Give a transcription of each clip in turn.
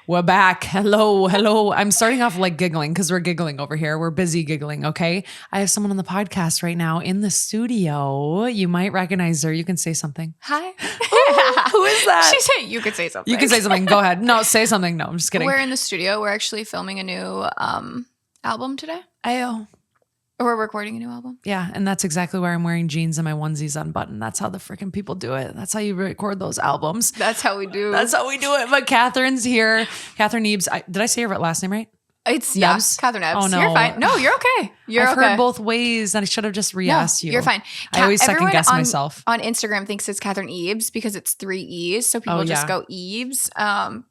We're back. Hello. I'm starting off like giggling because we're giggling over here. We're busy giggling, okay? I have someone on the podcast right now in the studio. You might recognize her. You can say something. Hi. Who is that? She said you could say something. You can say something. Go ahead. No, say something. No, I'm just kidding. We're in the studio. We're actually filming a new album today. Ayo. We're recording a new album. Yeah, and that's exactly why I'm wearing jeans and my onesies unbuttoned. That's how the freaking people do it. That's how you record those albums. That's how we do. That's how we do it. But Catherine's here. Catherine Nebs. Did I say her last name right? It's Nebs? Catherine Nebs. Oh, no. You're fine. No, you're okay. I've heard both ways, and I should have just re-asked you. You're fine. I always second guess myself. On Instagram thinks it's Catherine Ebs because it's 3 E's, so people just go Ebs.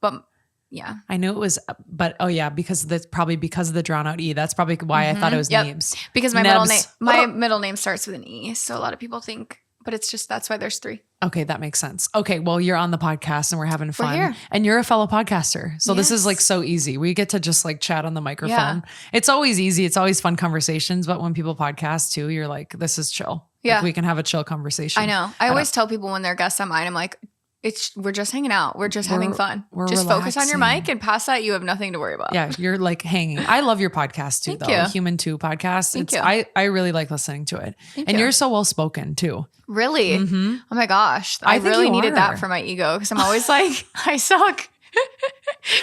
But yeah, I knew it was, but because that's probably because of the drawn out E. That's probably why I thought it was Nebs. Because my middle name starts with an E, so a lot of people think, but it's just that's why there's 3. Okay, that makes sense. Okay, well, you're on the podcast and we're having fun. We're here. And you're a fellow podcaster. So this is like so easy. We get to just like chat on the microphone. Yeah. It's always easy. It's always fun conversations. But when people podcast too, you're like, this is chill. Yeah. Like we can have a chill conversation. I know. I always tell people when they're guests on mine, I'm like, we're just hanging out. We're just having fun. Just relaxing. Focus on your mic and past that, you have nothing to worry about. Yeah, you're like hanging. I love your podcast too, though. Human 2 podcast. Thank you. I really like listening to it. And you're so well spoken too. Really? Mm-hmm. Oh my gosh. I really needed that for my ego because I'm always like, I suck.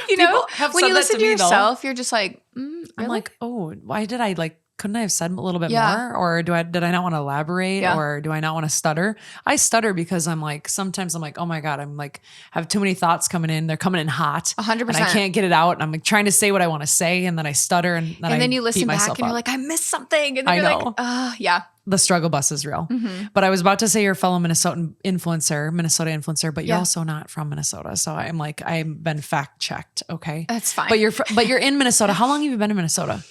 You know, when you listen to yourself, you're just like, really? I'm like, oh, why did I couldn't I have said a little bit more? Or did I not want to elaborate? Or do I not want to stutter? I stutter because I'm like, sometimes I'm like, oh my God, I'm like, have too many thoughts coming in. They're coming in hot. 100%. And I can't get it out. And I'm like trying to say what I want to say. And then I stutter. And then you listen back and you're like, I missed something. And then you're like, yeah. The struggle bus is real. Mm-hmm. But I was about to say you're a fellow Minnesota influencer, but you're also not from Minnesota. So I'm like, I've been fact checked. Okay. That's fine. But you're in Minnesota. How long have you been in Minnesota?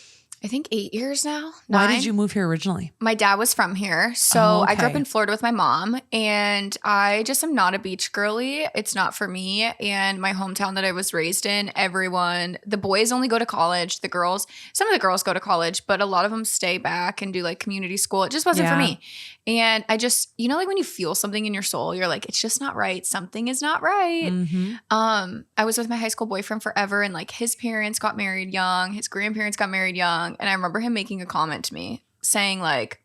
I think 8 years now. 9. Why did you move here originally? My dad was from here. So I grew up in Florida with my mom, and I just am not a beach girly. It's not for me. And my hometown that I was raised in, the boys only go to college. Some of the girls go to college, but a lot of them stay back and do like community school. It just wasn't for me. And I just, like when you feel something in your soul, you're like, it's just not right. Something is not right. Mm-hmm. I was with my high school boyfriend forever, and like his parents got married young. His grandparents got married young. And I remember him making a comment to me saying like,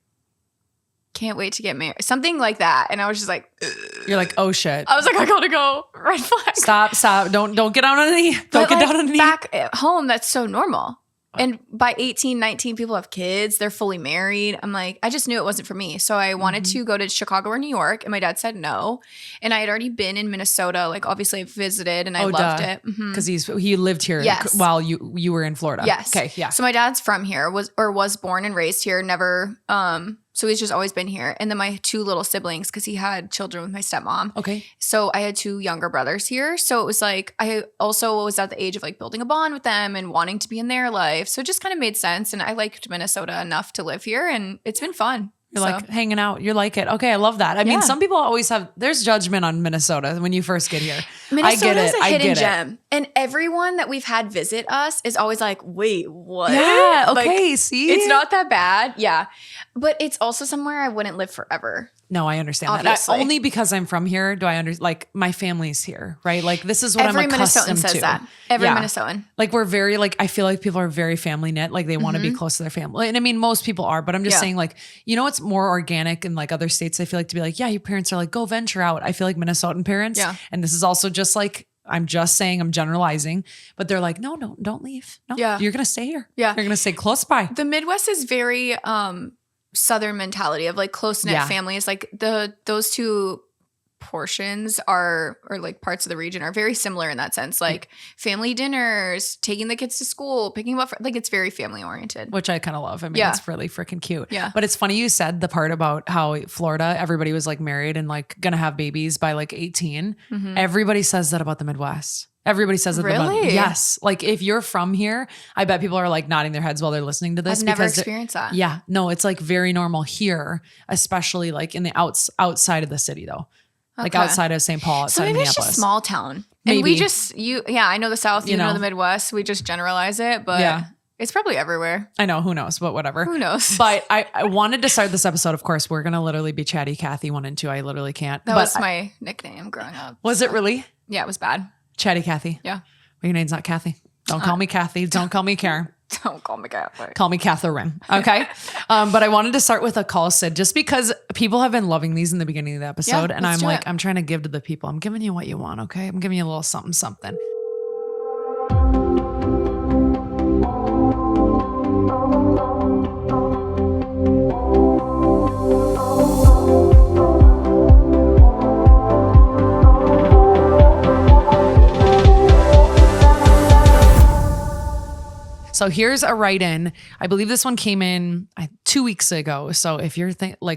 can't wait to get married. Something like that. And I was just like, ugh. You're like, oh shit. I was like, I gotta go. Red flag. Stop. Don't get down on a knee. Don't get down on a knee. Back at home, that's so normal. And by 18, 19, people have kids. They're fully married. I'm like, I just knew it wasn't for me. So I wanted to go to Chicago or New York. And my dad said no. And I had already been in Minnesota. Like, obviously, I visited and I loved it. Because he lived here while you were in Florida. Yes. Okay, yeah. So my dad's from here, was born and raised here, never so he's just always been here. And then my 2 little siblings, because he had children with my stepmom. Okay. So I had 2 younger brothers here. So it was like, I also was at the age of like building a bond with them and wanting to be in their life. So it just kind of made sense. And I liked Minnesota enough to live here, and it's been fun. You're like hanging out. You like it. Okay, I love that. I mean, some people always there's judgment on Minnesota when you first get here. Minnesota's a hidden gem. And everyone that we've had visit us is always like, wait, what? Yeah, okay, see? It's not that bad. Yeah. But it's also somewhere I wouldn't live forever. No, I understand obviously. that. Only because I'm from here do I understand. Like, my family's here, right? Like, this is what I'm accustomed to. Every Minnesotan says that. Every Minnesotan. Like, we're very, like, I feel like people are very family knit. Like, they want to be close to their family. And I mean, most people are. But I'm just saying, like, it's more organic in, like, other states. I feel like to be like, yeah, your parents are like, go venture out. I feel like Minnesotan parents. Yeah. And this is also just like, I'm just saying, I'm generalizing. But they're like, no, don't leave. No, you're going to stay here. Yeah. You're going to stay close by. The Midwest is very Southern mentality of like close-knit families. Like those 2 portions or like parts of the region are very similar in that sense. Like family dinners, taking the kids to school, picking them up, like it's very family oriented. Which I kind of love. I mean, it's really freaking cute. Yeah. But it's funny you said the part about how Florida, everybody was like married and like gonna have babies by like 18. Mm-hmm. Everybody says that about the Midwest. Everybody says that. Really? Yes. Like if you're from here, I bet people are like nodding their heads while they're listening to this. I've never experienced that. Yeah. No, it's like very normal here, especially like in the outside of the city though. Like outside of St. Paul, outside of Minneapolis. So maybe it's just small town. Maybe. And we just, I know the South, you know the Midwest. We just generalize it, but it's probably everywhere. I know. Who knows? But whatever. Who knows? But I wanted to start this episode. Of course, we're going to literally be Chatty Cathy 1 and 2. I literally can't. That was my nickname growing up. Was it really? Yeah, it was bad. Chatty Cathy. Yeah. Your name's not Kathy. Don't call me Kathy. Don't call me Karen. Don't call me Kathy. Call me Catherine. Okay. But I wanted to start with a call Syd just because people have been loving these in the beginning of the episode. And I'm like, I'm trying to give to the people. I'm giving you what you want. Okay. I'm giving you a little something, something. So here's a write-in. I believe this one came in 2 weeks ago. So if you're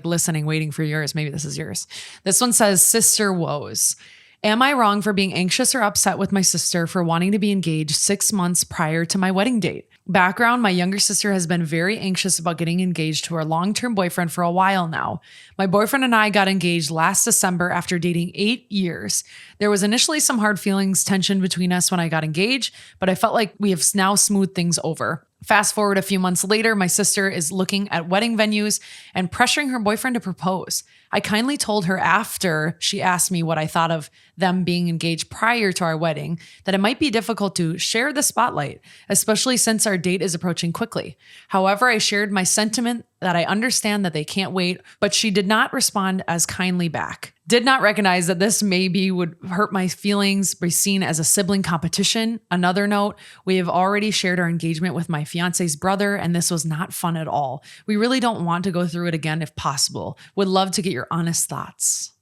listening, waiting for yours, maybe this is yours. This one says, Sister Woes. Am I wrong for being anxious or upset with my sister for wanting to be engaged 6 months prior to my wedding date? Background, my younger sister has been very anxious about getting engaged to her long-term boyfriend for a while now. My boyfriend and I got engaged last December after dating 8 years. There was initially some hard feelings, tension between us when I got engaged, but I felt like we have now smoothed things over. Fast forward a few months later, my sister is looking at wedding venues and pressuring her boyfriend to propose. I kindly told her after she asked me what I thought of them being engaged prior to our wedding that it might be difficult to share the spotlight, especially since our date is approaching quickly. However, I shared my sentiment that I understand that they can't wait, but she did not respond as kindly back. Did not recognize that this maybe would hurt my feelings, be seen as a sibling competition. Another note, we have already shared our engagement with my fiance's brother, and this was not fun at all. We really don't want to go through it again if possible. Would love to get your honest thoughts.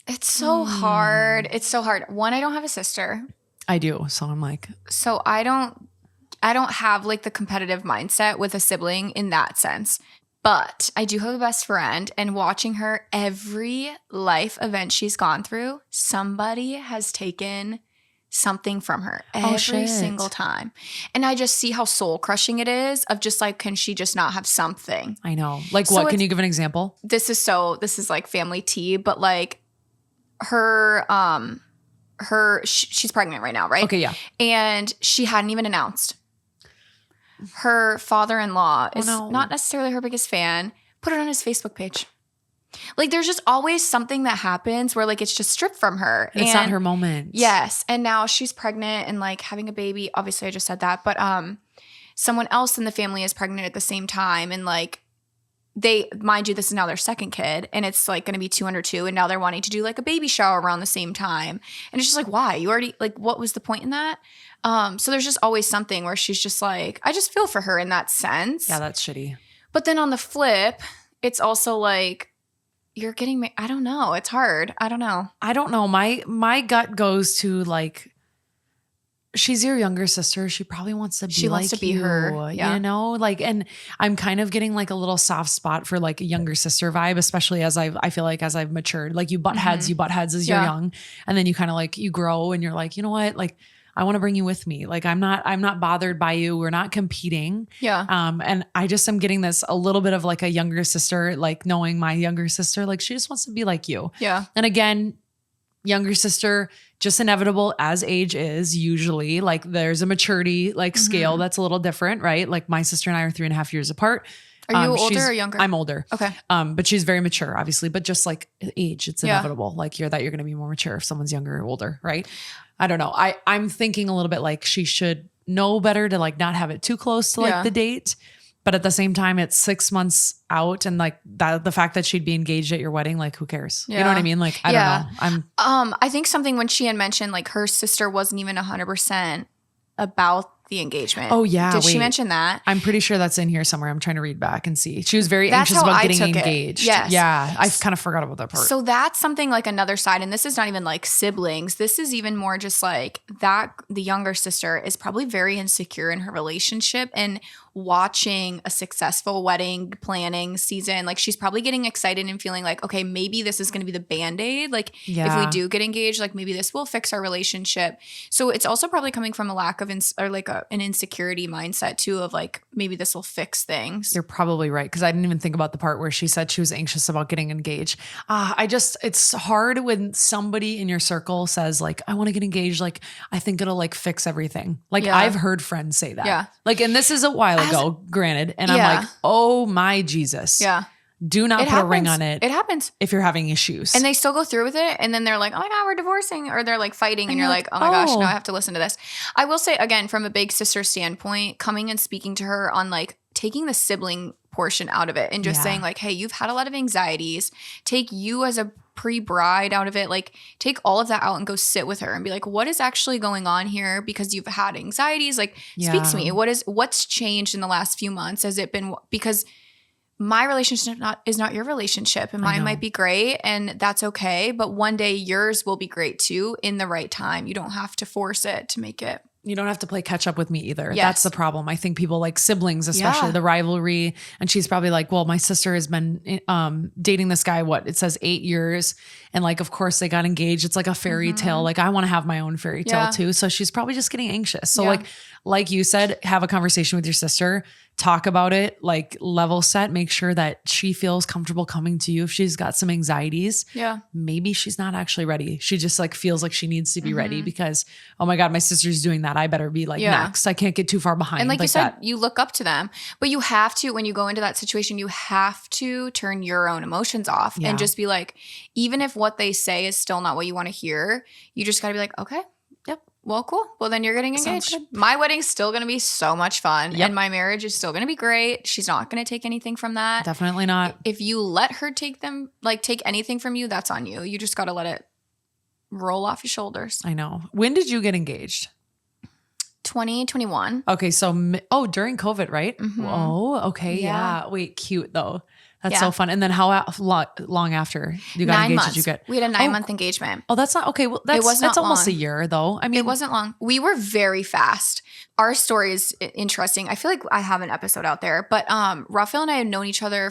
It's so hard. It's so hard. One, I don't have a sister. I do. So I'm like. So I don't have like the competitive mindset with a sibling in that sense. But I do have a best friend, and watching her every life event she's gone through, somebody has taken something from her every single time. And I just see how soul crushing it is of just like, can she just not have something? I know. Like what? Can you give an example? This is like family tea, but like she's pregnant right now, right? Okay, yeah. And she hadn't even announced. Her father-in-law is not necessarily her biggest fan. Put it on his Facebook page. Like there's just always something that happens where like it's just stripped from her. It's not her moment. Yes. And now she's pregnant and like having a baby. Obviously I just said that. But someone else in the family is pregnant at the same time. And like mind you, this is now their second kid. And it's like going to be 2 under 2. And now they're wanting to do like a baby shower around the same time. And it's just like, why? You already like, what was the point in that? So there's just always something where she's just like, I just feel for her in that sense. Yeah, that's shitty. But then on the flip, it's also like, you're getting I don't know. It's hard. I don't know. My gut goes to like, she's your younger sister. She probably wants to be like you, her. Yeah. You know, like, and I'm kind of getting like a little soft spot for like a younger sister vibe, especially as I feel like as I've matured, like you butt heads as you're young. And then you kind of like, you grow and you're like, you know what? Like, I want to bring you with me. Like, I'm not bothered by you. We're not competing. Yeah. And I just am getting this a little bit of like a younger sister, like knowing my younger sister, like she just wants to be like you. Yeah. And again, younger sister, just inevitable as age is usually, like there's a maturity like scale that's a little different, right? Like my sister and I are 3.5 years apart. Are you older or younger? I'm older. Okay. But she's very mature, obviously. But just like age, it's inevitable. Like you're going to be more mature if someone's younger or older, right? I don't know. I'm thinking a little bit like she should know better to like not have it too close to like the date. But at the same time, it's 6 months out, and like that, the fact that she'd be engaged at your wedding, like who cares? Yeah. You know what I mean? Like I don't know. I think something when she had mentioned like her sister wasn't even 100% about the engagement. Oh yeah. Did she mention that? I'm pretty sure that's in here somewhere. I'm trying to read back and see. She was very anxious about getting engaged. Yes. Yeah. I kind of forgot about that part. So that's something like another side. And this is not even like siblings. This is even more just like that the younger sister is probably very insecure in her relationship and watching a successful wedding planning season. Like she's probably getting excited and feeling like, okay, maybe this is going to be the Band-Aid. Like if we do get engaged, like maybe this will fix our relationship. So it's also probably coming from a lack of an insecurity mindset too of like, maybe this will fix things. You're probably right. Because I didn't even think about the part where she said she was anxious about getting engaged. It's hard when somebody in your circle says like, I want to get engaged. Like, I think it'll like fix everything. Like I've heard friends say that. Yeah. Like, and this is a while ago, granted. And I'm like, oh my Jesus. Yeah. Do not put a ring on it. It happens. If you're having issues. And they still go through with it. And then they're like, oh my God, we're divorcing. Or they're like fighting. And you're like, oh my gosh, no, I have to listen to this. I will say, again, from a big sister standpoint, coming and speaking to her on like taking the sibling portion out of it and just saying like, hey, you've had a lot of anxieties. Take you as a pre-bride out of it. Like take all of that out and go sit with her and be like, what is actually going on here? Because you've had anxieties. Like speak to me. What's changed in the last few months? Has it been because my relationship is not your relationship, and mine might be great and that's okay. But one day yours will be great too in the right time. You don't have to force it to make it. You don't have to play catch up with me either. Yes. That's the problem. I think people like siblings, especially the rivalry. And she's probably like, well, my sister has been dating this guy, it says 8 years. And like, of course they got engaged. It's like a fairy tale. Like I want to have my own fairy tale too. So she's probably just getting anxious. So like you said, have a conversation with your sister, talk about it, like level set, make sure that she feels comfortable coming to you. If she's got some anxieties, maybe she's not actually ready. She just like feels like she needs to be ready because, oh my God, my sister's doing that. I better be like next. I can't get too far behind. And like you said, you look up to them, but you have to, when you go into that situation, you have to turn your own emotions off and just be like, even if what they say is still not what you want to hear, you just got to be like, okay. Well, cool. Well, then you're getting engaged. My wedding's still going to be so much fun. And my marriage is still going to be great. She's not going to take anything from that. Definitely not. If you let her take anything from you, that's on you. You just got to let it roll off your shoulders. I know. When did you get engaged? 2021. Okay. So, during COVID, right? Mm-hmm. Oh, okay. Yeah. Wait, cute though. That's so fun. And then how long after you got 9 engaged months. did you get? We had a 9-month engagement. Oh, that's not okay. Well, that's almost a year though. I mean, it wasn't long. We were very fast. Our story is interesting. I feel like I have an episode out there, but Raphael and I had known each other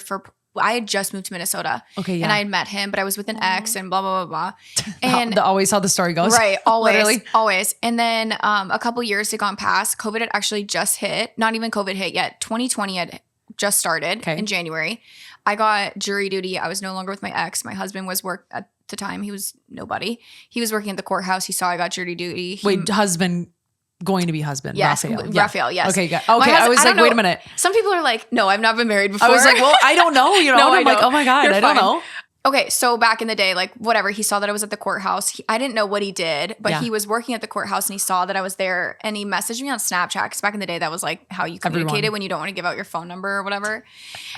I had just moved to Minnesota. Okay, yeah. And I had met him, but I was with an ex and blah, blah, blah, blah. And always how the story goes. Right. Always. Literally. Always. And then a couple years had gone past. COVID had actually just hit. Not even COVID hit yet. 2020 had just started in January. I got jury duty. I was no longer with my ex. My husband was at the time. He was nobody. He was working at the courthouse. He saw I got jury duty. Husband, going to be husband. Yes. Raphael, yes. Okay. I was like, wait a minute. Some people are like, no, I've not been married before. I was like, well, I don't know. You know, no, I'm like, oh my God, I don't know. Okay, so back in the day, like whatever, he saw that I was at the courthouse. I didn't know what he did, but he was working at the courthouse and he saw that I was there and he messaged me on Snapchat because back in the day, that was like how you communicated when you don't want to give out your phone number or whatever.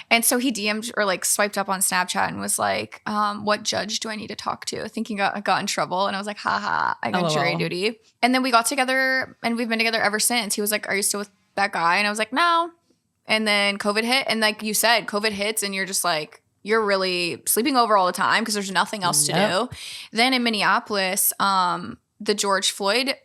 And so he DM'd or like swiped up on Snapchat and was like, what judge do I need to talk to? I think he got in trouble. And I was like, haha, I got jury duty. And then we got together and we've been together ever since. He was like, are you still with that guy? And I was like, no. And then COVID hit. And like you said, COVID hits and you're just like, you're really sleeping over all the time because there's nothing else to do. Then in Minneapolis, the George Floyd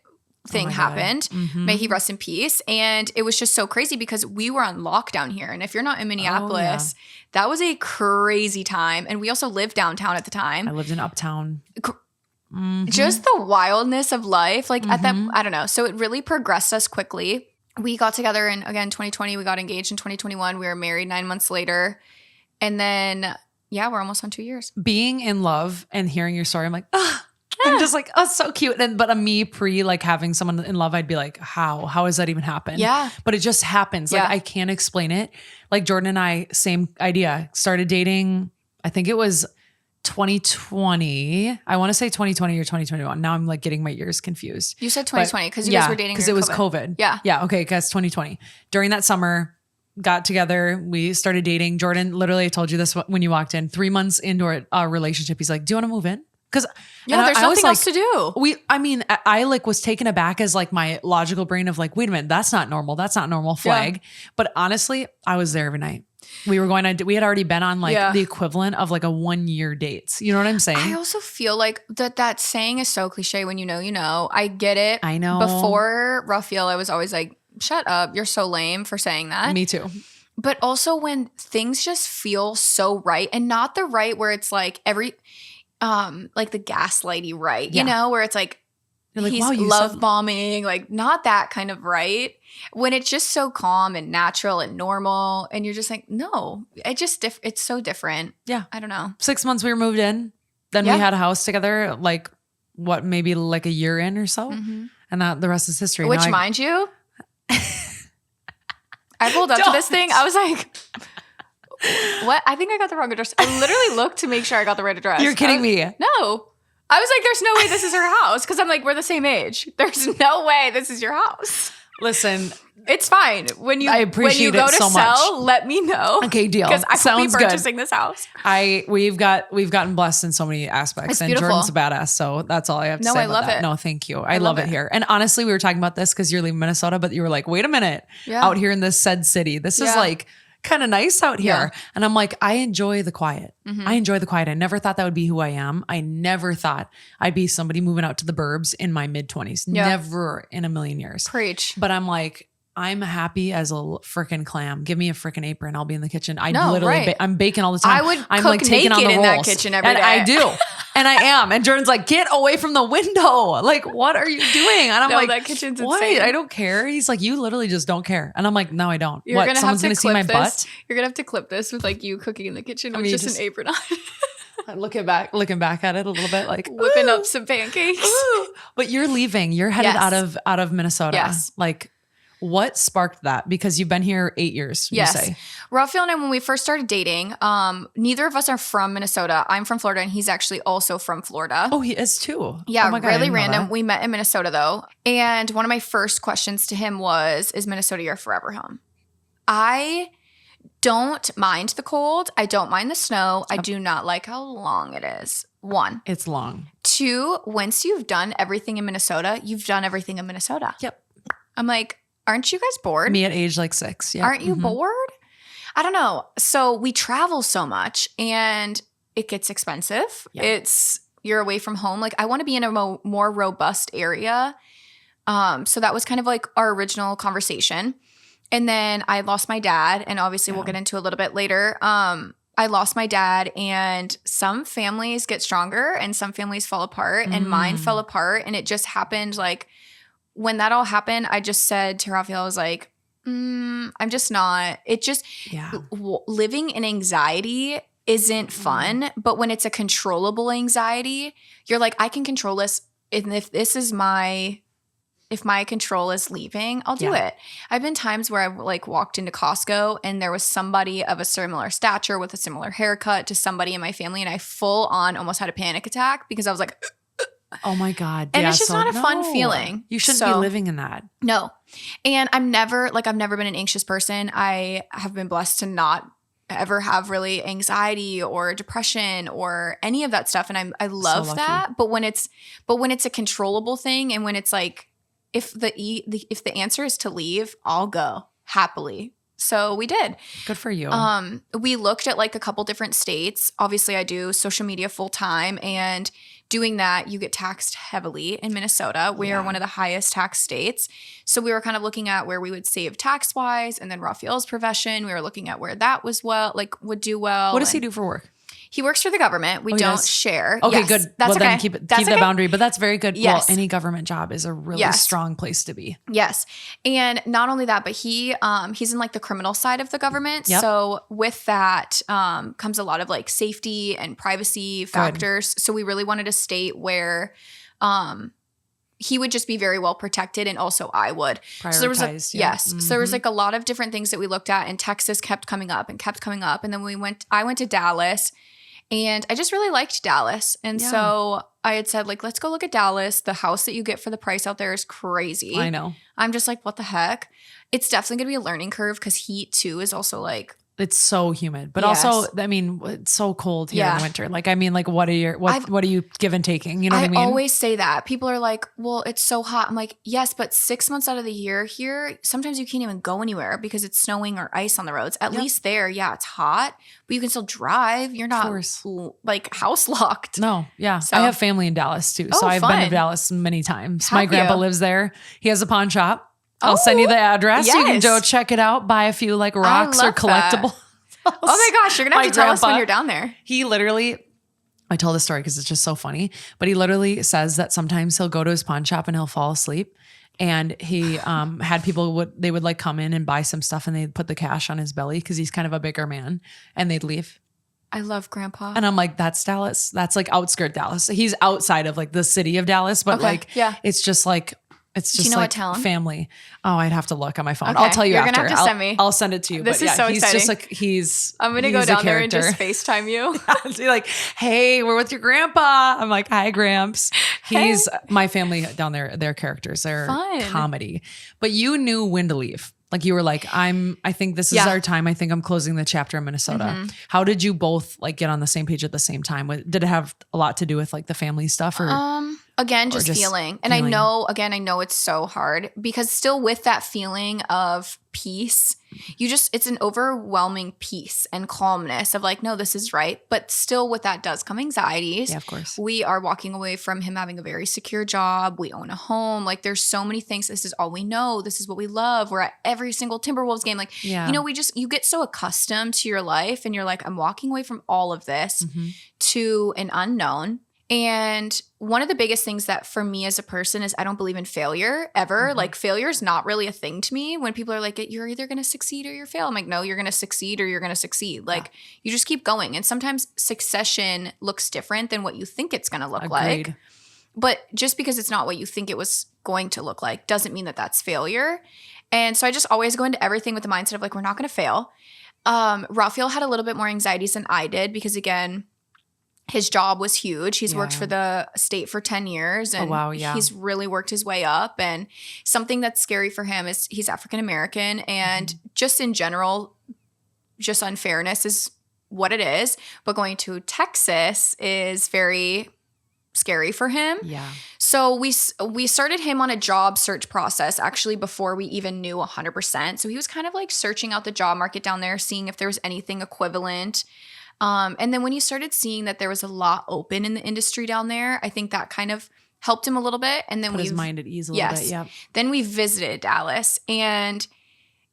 thing happened. Mm-hmm. May he rest in peace. And it was just so crazy because we were on lockdown here. And if you're not in Minneapolis, that was a crazy time. And we also lived downtown at the time. I lived in Uptown. Just the wildness of life. Like at that, I don't know. So it really progressed us quickly. We got together in, again, 2020. We got engaged in 2021. We were married 9 months later. And then, we're almost on 2 years. Being in love and hearing your story, I'm like, I'm just like, so cute. But me like having someone in love, I'd be like, how has that even happened? Yeah. But it just happens. Like I can't explain it. Like Jordan and I, same idea, started dating. I think it was 2020. I want to say 2020 or 2021. Now I'm like getting my years confused. You said 2020 because you guys were dating because it was COVID. Yeah. Yeah. Okay. Guess 2020. During that summer, got together. We started dating. Jordan, literally, I told you this when you walked in. 3 months into our relationship, he's like, "Do you want to move in?" Because there's nothing else to do. I like was taken aback as like my logical brain of like, wait a minute, that's not normal. That's not normal flag. Yeah. But honestly, I was there every night. We had already been on like the equivalent of like a 1 year dates. You know what I'm saying? I also feel like that saying is so cliche. When you know. I get it. I know. Before Raphael, I was always like, shut up. You're so lame for saying that. Me too. But also when things just feel so right and not the right where it's like like the gaslighty right, you know, where it's like, he's love bombing, like not that kind of right. When it's just so calm and natural and normal and you're just like, no, it's so different. Yeah. I don't know. 6 months we were moved in. Then we had a house together, like maybe like a year in or so. Mm-hmm. And the rest is history. Which mind you, I pulled up to this thing. I was like, What? I think I got the wrong address. I literally looked to make sure I got the right address. You're kidding me. No. I was like, there's no way this is her house. Because I'm like, we're the same age. There's no way this is your house. Listen. It's fine. I appreciate it so much. Let me know. Okay, deal. Because I Sounds will be purchasing this house. We've gotten blessed in so many aspects. It's and beautiful. Jordan's a badass. So that's all I have to say about I love that. it. No, thank you. I love it here. And honestly, we were talking about this because you're leaving Minnesota, but you were like, wait a minute, out here in this said city. This is like kind of nice out here. Yeah. And I'm like, I enjoy the quiet. I enjoy the quiet. I never thought that would be who I am. I never thought I'd be somebody moving out to the burbs in my mid-20s. Never in a million years. Preach. But I'm like, I'm happy as a freaking clam. Give me a freaking apron. I'll be in the kitchen. I'm baking all the time. I'm cook like taking on the in that kitchen every day. I do. And I am. And Jordan's like, get away from the window. Like, what are you doing? And I'm like, that kitchen's what? Insane. I don't care. He's like, you literally just don't care. And I'm like, no, I don't. You're what? Someone's going to see my butt? You're going to have to clip this with like you cooking in the kitchen with just an apron on. looking back at it a little bit, like whipping up some pancakes. But you're leaving. You're headed out of Minnesota. Yes. Like, what sparked that? Because you've been here 8 years, you say. Raphael and I, when we first started dating, neither of us are from Minnesota. I'm from Florida, and he's actually also from Florida. Oh, he is too? Yeah, oh my God, really random. We met in Minnesota, though. And one of my first questions to him was, is Minnesota your forever home? I don't mind the cold. I don't mind the snow. I do not like how long it is. 1. It's long. 2, once you've done everything in Minnesota, you've done everything in Minnesota. Yep. I'm like, aren't you guys bored? Me at age like 6. Yeah. Aren't you bored? I don't know. So we travel so much and it gets expensive. Yeah. You're away from home. Like I want to be in a more robust area. So that was kind of like our original conversation. And then I lost my dad, and obviously we'll get into a little bit later. I lost my dad, and some families get stronger and some families fall apart, and mine fell apart. And it just happened like, when that all happened, I just said to Raphael, I was like, I'm just not. It just, living in anxiety isn't fun. But when it's a controllable anxiety, you're like, I can control this. And if my control is leaving, I'll do it. I've been times where I've like walked into Costco and there was somebody of a similar stature with a similar haircut to somebody in my family, and I full on almost had a panic attack because I was like, oh my God. And it's just not a fun feeling. You shouldn't be living in that. No. And I've never been an anxious person. I have been blessed to not ever have really anxiety or depression or any of that stuff. And I love that. But when it's a controllable thing, and when it's like, if the answer is to leave, I'll go happily. So we did. Good for you. We looked at like a couple different states. Obviously I do social media full time, and doing that, you get taxed heavily in Minnesota. We are one of the highest tax states. So we were kind of looking at where we would save tax-wise, and then Raphael's profession, we were looking at where that would do well. What does he do for work? He works for the government. We don't share. Okay, good. That's well, then keep the boundary. But that's very good. Yes. Well, any government job is a really strong place to be. Yes. And not only that, but he's in like the criminal side of the government. Yep. So with that comes a lot of like safety and privacy factors. Good. So we really wanted a state where he would just be very well protected, and also I would. So there was So there was like a lot of different things that we looked at, and Texas kept coming up. And then I went to Dallas. And I just really liked Dallas. And so I had said, like, let's go look at Dallas. The house that you get for the price out there is crazy. I know. I'm just like, what the heck? It's definitely going to be a learning curve, because heat too is also like. It's so humid, but also, I mean, it's so cold here in the winter. Like, I mean, like, what are you give and taking? You know what I mean? I always say that. People are like, well, it's so hot. I'm like, yes, but 6 months out of the year here, sometimes you can't even go anywhere because it's snowing or ice on the roads. At least there, it's hot, but you can still drive. You're not like house locked. No, yeah. So, I have family in Dallas too. So I've been to Dallas many times. My grandpa lives there. He has a pawn shop. I'll send you the address. Yes. You can go check it out, buy a few like rocks or collectibles. Oh my gosh, you're going to have to tell us when you're down there. He literally, I told this story because it's just so funny, but he literally says that sometimes he'll go to his pawn shop and he'll fall asleep. And he had people they would like come in and buy some stuff, and they'd put the cash on his belly because he's kind of a bigger man, and they'd leave. I love Grandpa. And I'm like, that's Dallas. That's like outskirt Dallas. He's outside of like the city of Dallas, but it's just like, It's Do just you know like what town? family. Oh, I'd have to look on my phone. Okay. I'll tell you You're after. gonna have to send me. I'll send it to you. This but is yeah, so he's exciting. just like, I'm going to go down there and just FaceTime you. Be like, hey, we're with your grandpa. I'm like, hi, Gramps. He's my family down there. Their characters, they're comedy. But you knew when to leave. Like you were like, I think this is our time. I think I'm closing the chapter in Minnesota. How did you both like get on the same page at the same time? Did it have a lot to do with like the family stuff or? Again, just feeling. And I know it's so hard because still with that feeling of peace, it's an overwhelming peace and calmness of like, no, this is right. But still with that does come anxieties. Yeah, of course. We are walking away from him having a very secure job. We own a home. Like there's so many things. This is all we know. This is what we love. We're at every single Timberwolves game. Like, you get so accustomed to your life and you're like, I'm walking away from all of this to an unknown. And one of the biggest things that for me as a person is I don't believe in failure ever. Like failure is not really a thing to me. When people are like, you're either going to succeed or you're fail. I'm like, no, you're going to succeed or you're going to succeed. Like you just keep going. And sometimes succession looks different than what you think it's going to look like. But just because it's not what you think it was going to look like doesn't mean that that's failure. And so I just always go into everything with the mindset of like, we're not going to fail. Raphael had a little bit more anxieties than I did because again, his job was huge. He's worked for the state for 10 years and he's really worked his way up. And something that's scary for him is he's African-American and just in general, just unfairness is what it is. But going to Texas is very scary for him. Yeah. So we started him on a job search process actually before we even knew 100%. So he was kind of like searching out the job market down there, seeing if there was anything equivalent. And then when he started seeing that there was a lot open in the industry down there, I think that kind of helped him a little bit. And then put his mind at ease a little bit. Yeah. Then we visited Dallas and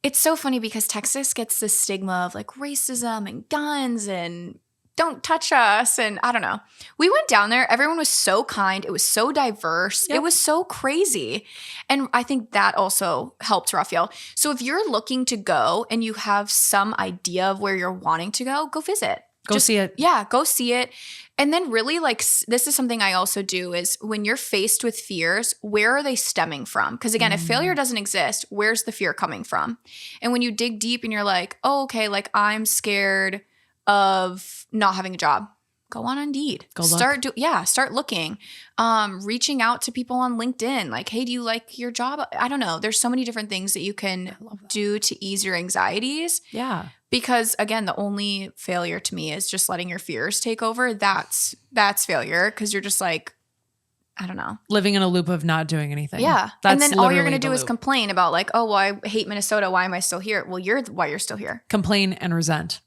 it's so funny because Texas gets this stigma of like racism and guns and don't touch us. And I don't know. We went down there. Everyone was so kind. It was so diverse. It was so crazy. And I think that also helped Raphael. So if you're looking to go and you have some idea of where you're wanting to go visit. Go see it. Yeah, go see it. And then really like this is something I also do is when you're faced with fears, where are they stemming from? Because again, if failure doesn't exist, where's the fear coming from? And when you dig deep and you're like, oh, okay, like I'm scared of not having a job. Go on Indeed. Start looking. Reaching out to people on LinkedIn. Like, hey, do you like your job? I don't know. There's so many different things that you can do to ease your anxieties. Yeah. Because again, the only failure to me is just letting your fears take over. That's failure because you're just like, I don't know. Living in a loop of not doing anything. Yeah. And then all you're going to do is complain about like, oh, well, I hate Minnesota. Why am I still here? Well, why you're still here. Complain and resent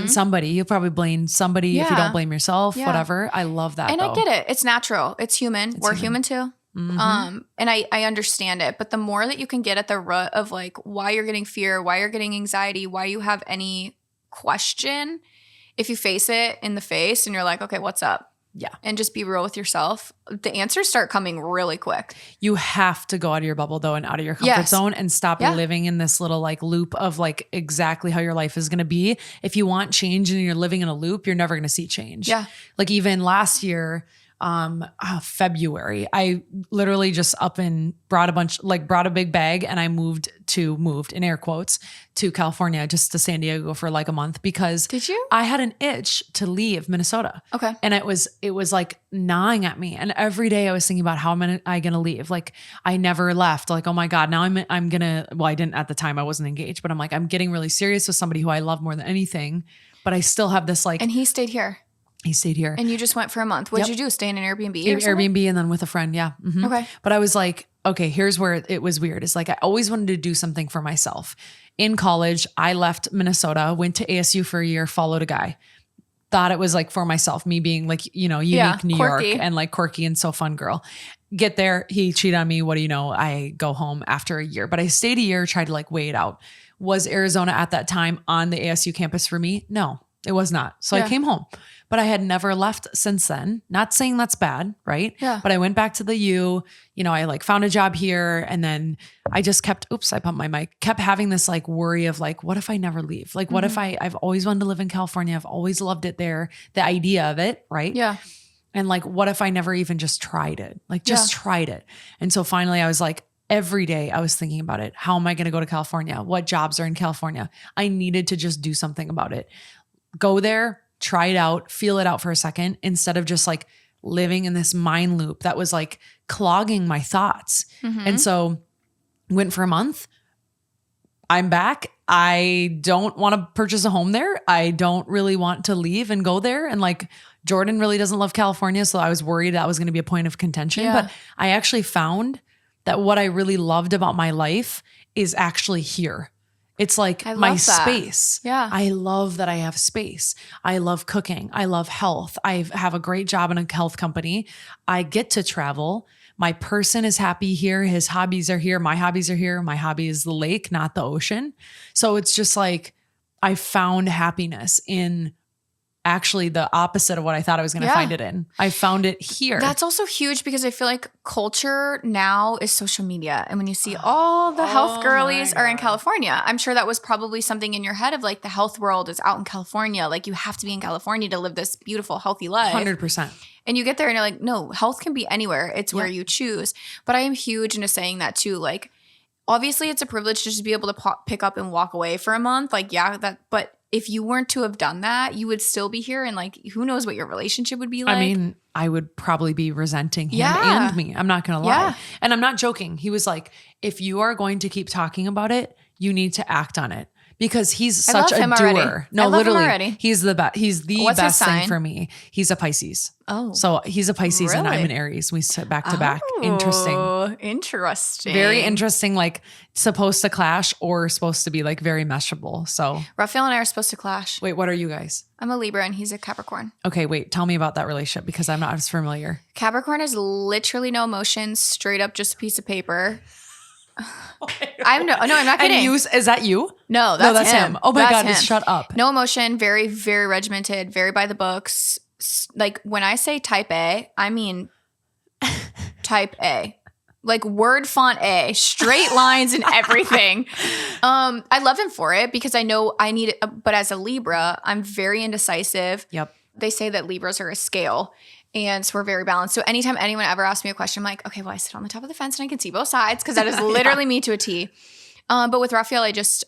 somebody. You'll probably blame somebody if you don't blame yourself, whatever. I love that. And I get it. It's natural. It's human. We're human too. And I understand it. But the more that you can get at the root of like why you're getting fear, why you're getting anxiety, why you have any question, if you face it in the face and you're like, okay, what's up? Yeah. And just be real with yourself. The answers start coming really quick. You have to go out of your bubble though and out of your comfort zone and stop living in this little like loop of like exactly how your life is going to be. If you want change and you're living in a loop, you're never going to see change. Yeah. Like even last year, February, I literally just up and brought a big bag and I moved in air quotes to California, just to San Diego for like a month because Did you? I had an itch to leave Minnesota. Okay. And it was like gnawing at me. And every day I was thinking about how am I going to leave? Like I never left. Like, oh my God, now I'm going to, well, I didn't at the time, I wasn't engaged, but I'm like, I'm getting really serious with somebody who I love more than anything, but I still have this like. And he stayed here. He stayed here. And you just went for a month. What did you do? Stay in an Airbnb or something? Airbnb and then with a friend. Yeah. Mm-hmm. Okay. But I was like, okay, here's where it was weird. It's like, I always wanted to do something for myself. In college, I left Minnesota, went to ASU for a year, followed a guy. Thought it was like for myself, me being like, unique New quirky. York and like quirky and so fun girl. Get there. He cheated on me. What do you know? I go home after a year, but I stayed a year, tried to like weigh it out. Was Arizona at that time on the ASU campus for me? No, it was not. So I came home. But I had never left since then. Not saying that's bad, right? Yeah. But I went back to the U, I like found a job here and then I just kept, I bumped my mic, kept having this like worry of like, what if I never leave? Like, what if I've always wanted to live in California. I've always loved it there. The idea of it, right? Yeah. And like, what if I never even just tried it? Like just tried it. And so finally I was like, every day I was thinking about it. How am I going to go to California? What jobs are in California? I needed to just do something about it. Go there, try it out, feel it out for a second, instead of just like living in this mind loop that was like clogging my thoughts. And so went for a month. I'm back. I don't want to purchase a home there. I don't really want to leave and go there. And like Jordan really doesn't love California. So I was worried that was going to be a point of contention. But I actually found that what I really loved about my life is actually here. It's like my space. Yeah. I love that I have space. I love cooking. I love health. I have a great job in a health company. I get to travel. My person is happy here. His hobbies are here. My hobbies are here. My hobby is the lake, not the ocean. So it's just like I found happiness in actually the opposite of what I thought I was going to find it in. I found it here. That's also huge because I feel like culture now is social media. And when you see all the health girlies are in California, I'm sure that was probably something in your head of like the health world is out in California. Like you have to be in California to live this beautiful, healthy life. 100%. And you get there and you're like, no, health can be anywhere. It's where you choose. But I am huge into saying that too. Like, obviously it's a privilege to just be able to pick up and walk away for a month. Like, but if you weren't to have done that, you would still be here. And like, who knows what your relationship would be like? I mean, I would probably be resenting him and me. I'm not going to lie. Yeah. And I'm not joking. He was like, if you are going to keep talking about it, you need to act on it. Because he's such a doer. Already. No, literally, he's the best. He's the best thing for me. He's a Pisces. Oh, so he's a Pisces and I'm an Aries. We sit back to back. Interesting. Very interesting. Like supposed to clash or supposed to be like very meshable. So Raphael and I are supposed to clash. Wait, what are you guys? I'm a Libra and he's a Capricorn. Okay, wait. Tell me about that relationship because I'm not as familiar. Capricorn is literally no emotions, straight up just a piece of paper. I'm not kidding. And is that you? No, that's him. Oh my God, shut up. No emotion, very, very regimented, very by the books. Like when I say type A, I mean type A. Like word font A, straight lines and everything. I love him for it because I know I need it. But as a Libra, I'm very indecisive. Yep. They say that Libras are a scale. And so we're very balanced. So anytime anyone ever asks me a question, I'm like, okay, well, I sit on the top of the fence and I can see both sides because that is literally me to a T. But with Raphael, I just,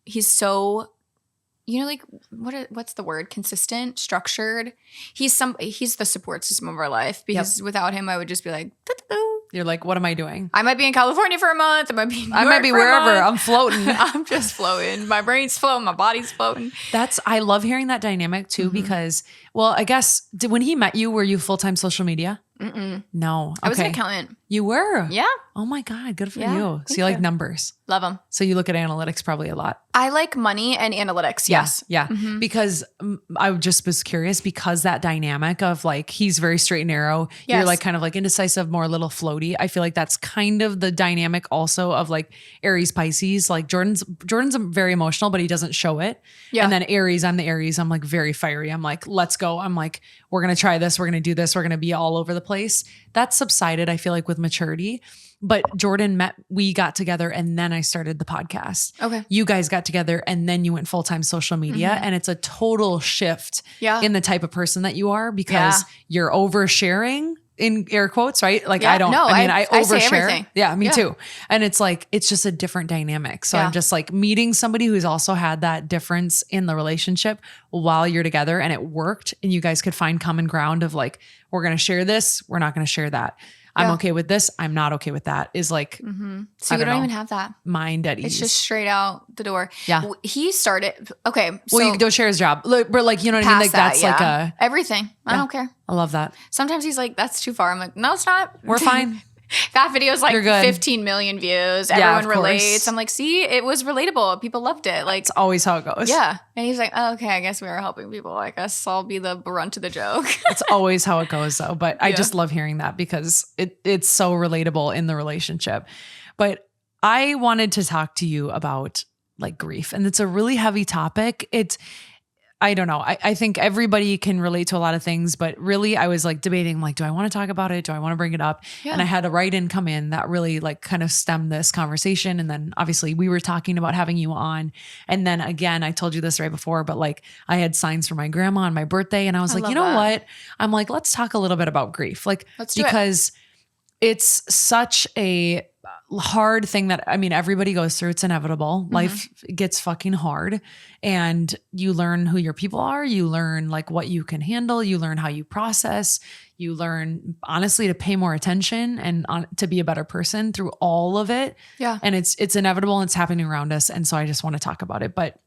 he's so, like what's the word? Consistent, structured. He's the support system of our life because without him, I would just be like, you're like, what am I doing? I might be in California for a month. I might be wherever. I'm floating. I'm just floating. My brain's floating. My body's floating. I love hearing that dynamic too because, well, I guess when he met you, were you full-time social media? Mm-mm. No. Okay. I was an accountant. You were? Yeah. Oh my God. Good for you. So you like numbers. Love them. So you look at analytics probably a lot. I like money and analytics. Yes. Yeah. Because I just was curious because that dynamic of like, he's very straight and narrow. You're like kind of like indecisive, more a little floaty. I feel like that's kind of the dynamic also of like Aries Pisces. Like Jordan's very emotional, but he doesn't show it. Yeah. And then Aries, I'm the Aries. I'm like very fiery. I'm like, let's go. I'm like, we're going to try this. We're going to do this. We're going to be all over the place. That subsided, I feel like, with maturity. But Jordan we got together and then I started the podcast. Okay. You guys got together and then you went full-time social media and it's a total shift in the type of person that you are because you're oversharing in air quotes, right? Like I overshare. Say everything. Yeah, me too. And it's like, it's just a different dynamic. So I'm just like meeting somebody who's also had that difference in the relationship while you're together and it worked and you guys could find common ground of like, we're going to share this. We're not going to share that. I'm okay with this. I'm not okay with that is like, so we don't even have that. Mind at ease. It's just straight out the door. Yeah. He started, okay. Well, you don't share his job. But like, you know what I mean? Like that's like a. Everything. I don't care. I love that. Sometimes he's like, that's too far. I'm like, no, it's not. We're fine. That video's like 15 million views. Everyone relates. I'm like, see, it was relatable. People loved it. Like it's always how it goes. Yeah. And he's like, oh, okay, I guess we are helping people. I guess I'll be the brunt of the joke. It's always how it goes though. But I just love hearing that because it's so relatable in the relationship. But I wanted to talk to you about like grief. And it's a really heavy topic. I don't know. I think everybody can relate to a lot of things, but really I was like debating, like, do I want to talk about it? Do I want to bring it up? Yeah. And I had a write-in come in that really like kind of stemmed this conversation. And then obviously we were talking about having you on. And then again, I told you this right before, but like I had signs for my grandma on my birthday and I was like, you know what? I'm like, let's talk a little bit about grief. Like, because it's such a hard thing that, I mean, everybody goes through. It's inevitable. Mm-hmm. Life gets fucking hard, and you learn who your people are. You learn like what you can handle. You learn how you process. You learn honestly to pay more attention and to be a better person through all of it. Yeah. And it's inevitable and it's happening around us. And so I just want to talk about it. But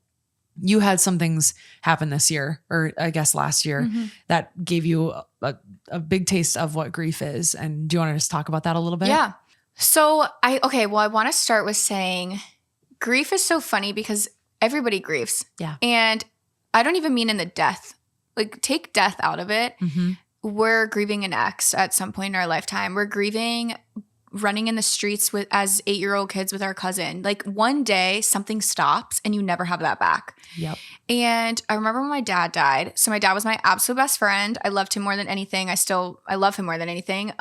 you had some things happen this year, or I guess last year, mm-hmm. that gave you a big taste of what grief is. And do you want to just talk about that a little bit? Yeah. So I want to start with saying grief is so funny because everybody grieves. Yeah. And I don't even mean in the death, like take death out of it. Mm-hmm. We're grieving an ex at some point in our lifetime. We're grieving running in the streets as 8-year-old kids with our cousin. Like one day something stops and you never have that back. Yep. And I remember when my dad died. So my dad was my absolute best friend. I loved him more than anything. I love him more than anything.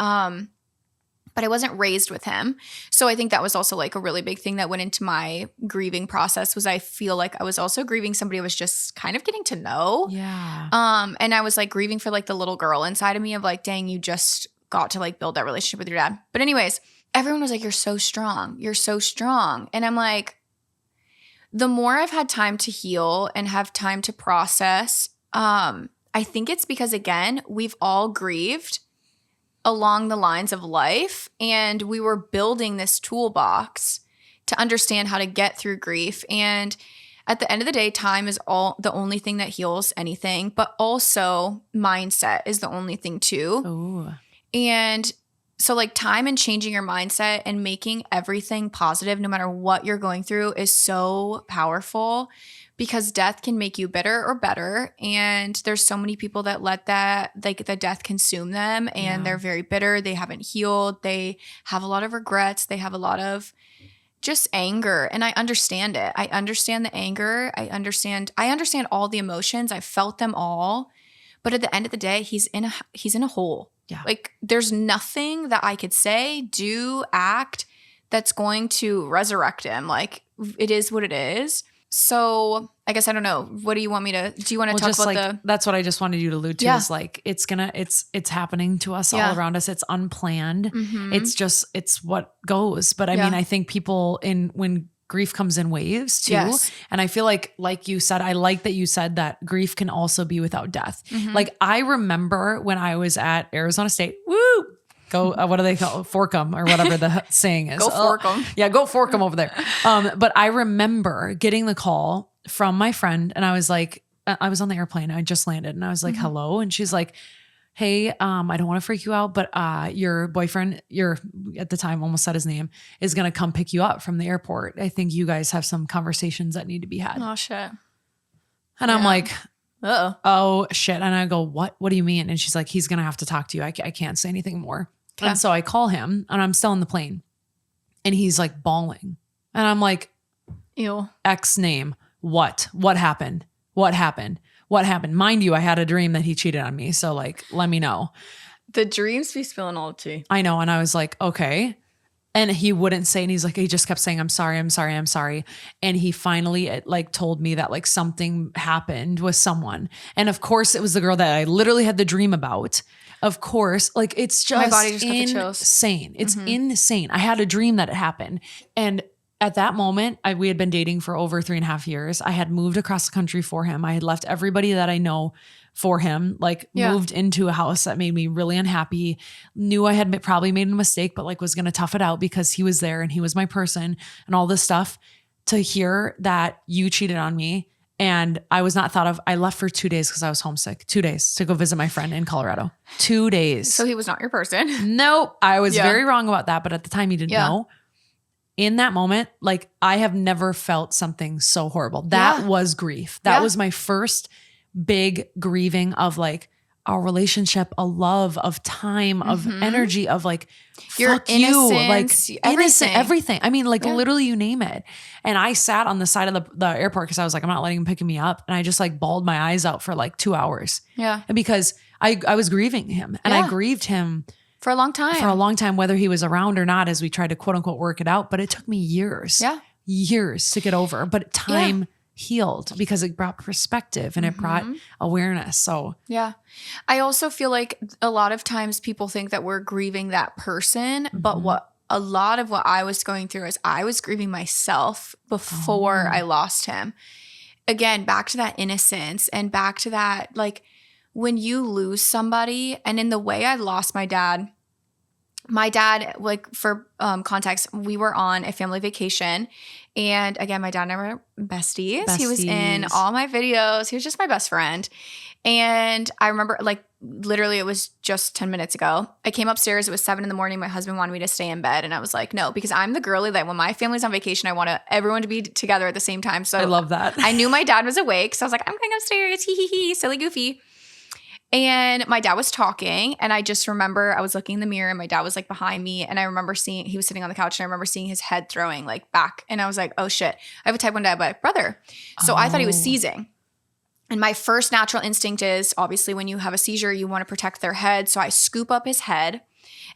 But I wasn't raised with him. So I think that was also like a really big thing that went into my grieving process was I feel like I was also grieving somebody I was just kind of getting to know. Yeah. And I was like grieving for like the little girl inside of me of like, dang, you just got to like build that relationship with your dad. But anyways, everyone was like, you're so strong. You're so strong. And I'm like, the more I've had time to heal and have time to process, I think it's because, again, we've all grieved along the lines of life, and we were building this toolbox to understand how to get through grief. And at the end of the day, time is the only thing that heals anything, but also mindset is the only thing too. Ooh. And so like time and changing your mindset and making everything positive no matter what you're going through is so powerful, because death can make you bitter or better. And there's so many people that let that, like the death consume them, and they're very bitter. They haven't healed. They have a lot of regrets. They have a lot of just anger. And I understand it. I understand the anger. I understand all the emotions. I felt them all. But at the end of the day, he's in a hole. Yeah. Like there's nothing that I could say, do, act that's going to resurrect him. Like it is what it is. So I guess I don't know. What do you want me to? Do you want to talk about like, that's what I just wanted you to allude to. Is like it's happening to us all around us. It's unplanned. Mm-hmm. It's what goes. But I mean, I think people when grief comes in waves too. Yes. And I feel like you said, I like that you said that grief can also be without death. Mm-hmm. Like I remember when I was at Arizona State, woo, go, what do they call it? Fork 'em or whatever the saying is. Go fork 'em. Yeah, go fork 'em over there. But I remember getting the call from my friend, and I was like, I was on the airplane. I just landed, and I was like, mm-hmm. hello. And she's like, hey, I don't want to freak you out, but your boyfriend, at the time almost said his name, is going to come pick you up from the airport. I think you guys have some conversations that need to be had. Oh, shit. And I'm like, uh-oh. Oh, shit. And I go, what do you mean? And she's like, he's going to have to talk to you. I can't say anything more. Okay. And so I call him, and I'm still on the plane, and he's like bawling. And I'm like, ew. X name. What happened? What happened? What happened? Mind you, I had a dream that he cheated on me. So like, let me know. The dreams be spilling all the tea. I know. And I was like, okay. And he wouldn't say, and he just kept saying, I'm sorry. And he finally like told me that like something happened with someone. And of course it was the girl that I literally had the dream about. Of course, like it's just, my body just got the chills. Insane. It's insane. I had a dream that it happened. And at that moment, we had been dating for over 3.5 years. I had moved across the country for him. I had left everybody that I know for him, moved into a house that made me really unhappy, knew I had probably made a mistake, but like was going to tough it out because he was there and he was my person and all this stuff. To hear that you cheated on me and I was not thought of. I left for 2 days because I was homesick. 2 days to go visit my friend in Colorado. 2 days. So he was not your person. Nope. I was very wrong about that. But at the time, he didn't know. In that moment, like I have never felt something so horrible. That was grief. That was my first big grieving of like our relationship, a love, of time, of energy, of like, your fuck you, like everything. Everything. I mean, like literally you name it. And I sat on the side of the airport because I was like, I'm not letting him pick me up. And I just like bawled my eyes out for like 2 hours. Yeah. And because I was grieving him, and I grieved him for a long time, whether he was around or not, as we tried to quote unquote work it out. But it took me years to get over. But time healed because it brought perspective and it brought awareness. So I also feel like a lot of times people think that we're grieving that person, but what a lot of what I was going through is I was grieving myself before I lost him. Again, back to that innocence and back to that, like when you lose somebody, and in the way I lost my dad, like for context, we were on a family vacation. And again, my dad and I were besties. He was in all my videos. He was just my best friend. And I remember like literally it was just 10 minutes ago. I came upstairs. It was 7 a.m. My husband wanted me to stay in bed. And I was like, no, because I'm the girly that when my family's on vacation, I want everyone to be together at the same time. So I love that. I knew my dad was awake. So I was like, I'm going upstairs. Hee hee hee. Silly goofy. And my dad was talking, and I just remember I was looking in the mirror and my dad was like behind me, and I remember seeing, he was sitting on the couch, and I remember seeing his head throwing like back, and I was like, oh shit, I have a type 1 diabetic brother. So I thought he was seizing. And my first natural instinct is obviously when you have a seizure, you want to protect their head. So I scoop up his head,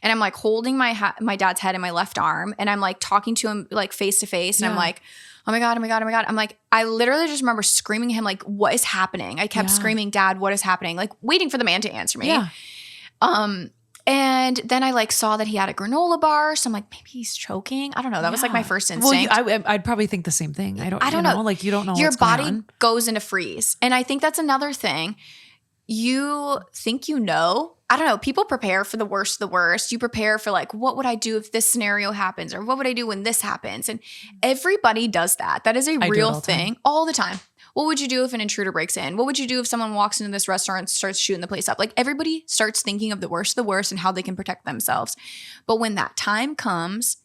and I'm like holding my dad's head in my left arm, and I'm like talking to him like face to face, and I'm like, oh my God, oh my God, oh my God. I'm like, I literally just remember screaming at him, like, what is happening? I kept screaming, Dad, what is happening? Like waiting for the man to answer me. Yeah. And then I like saw that he had a granola bar. So I'm like, maybe he's choking. I don't know. That was like my first instinct. Well, I'd probably think the same thing. I don't know. Like you don't know your what's going body on. Goes into freeze. And I think that's another thing. You think you know. I don't know. People prepare for the worst of the worst. You prepare for like, what would I do if this scenario happens? Or what would I do when this happens? And everybody does that. That is a real thing all the time. What would you do if an intruder breaks in? What would you do if someone walks into this restaurant and starts shooting the place up? Like everybody starts thinking of the worst and how they can protect themselves. But when that time comes,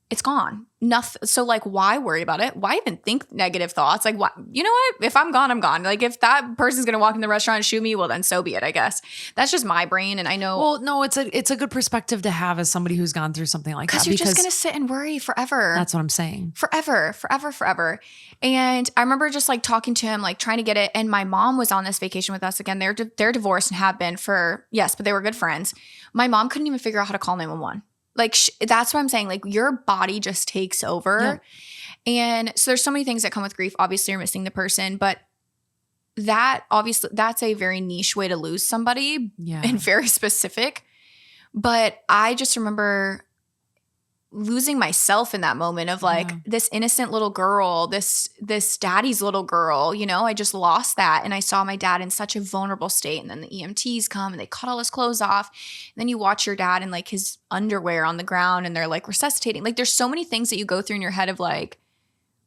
it's gone. Nothing. So like, why worry about it? Why even think negative thoughts? Like, what? You know what? If I'm gone, I'm gone. Like if that person's going to walk in the restaurant and shoot me, well then so be it, I guess. That's just my brain. And I know. Well, no, it's a good perspective to have as somebody who's gone through something like that. Because you're just going to sit and worry forever. That's what I'm saying. Forever. And I remember just like talking to him, like trying to get it. And my mom was on this vacation with us again. They're divorced and have been but they were good friends. My mom couldn't even figure out how to call 911. Like, that's what I'm saying. Like, your body just takes over. Yeah. And so there's so many things that come with grief. Obviously, you're missing the person. But that's a very niche way to lose somebody and very specific. But I just remember losing myself in that moment of like this innocent little girl, this daddy's little girl, you know, I just lost that. And I saw my dad in such a vulnerable state. And then the EMTs come and they cut all his clothes off. And then you watch your dad in like his underwear on the ground and they're like resuscitating. Like there's so many things that you go through in your head of like,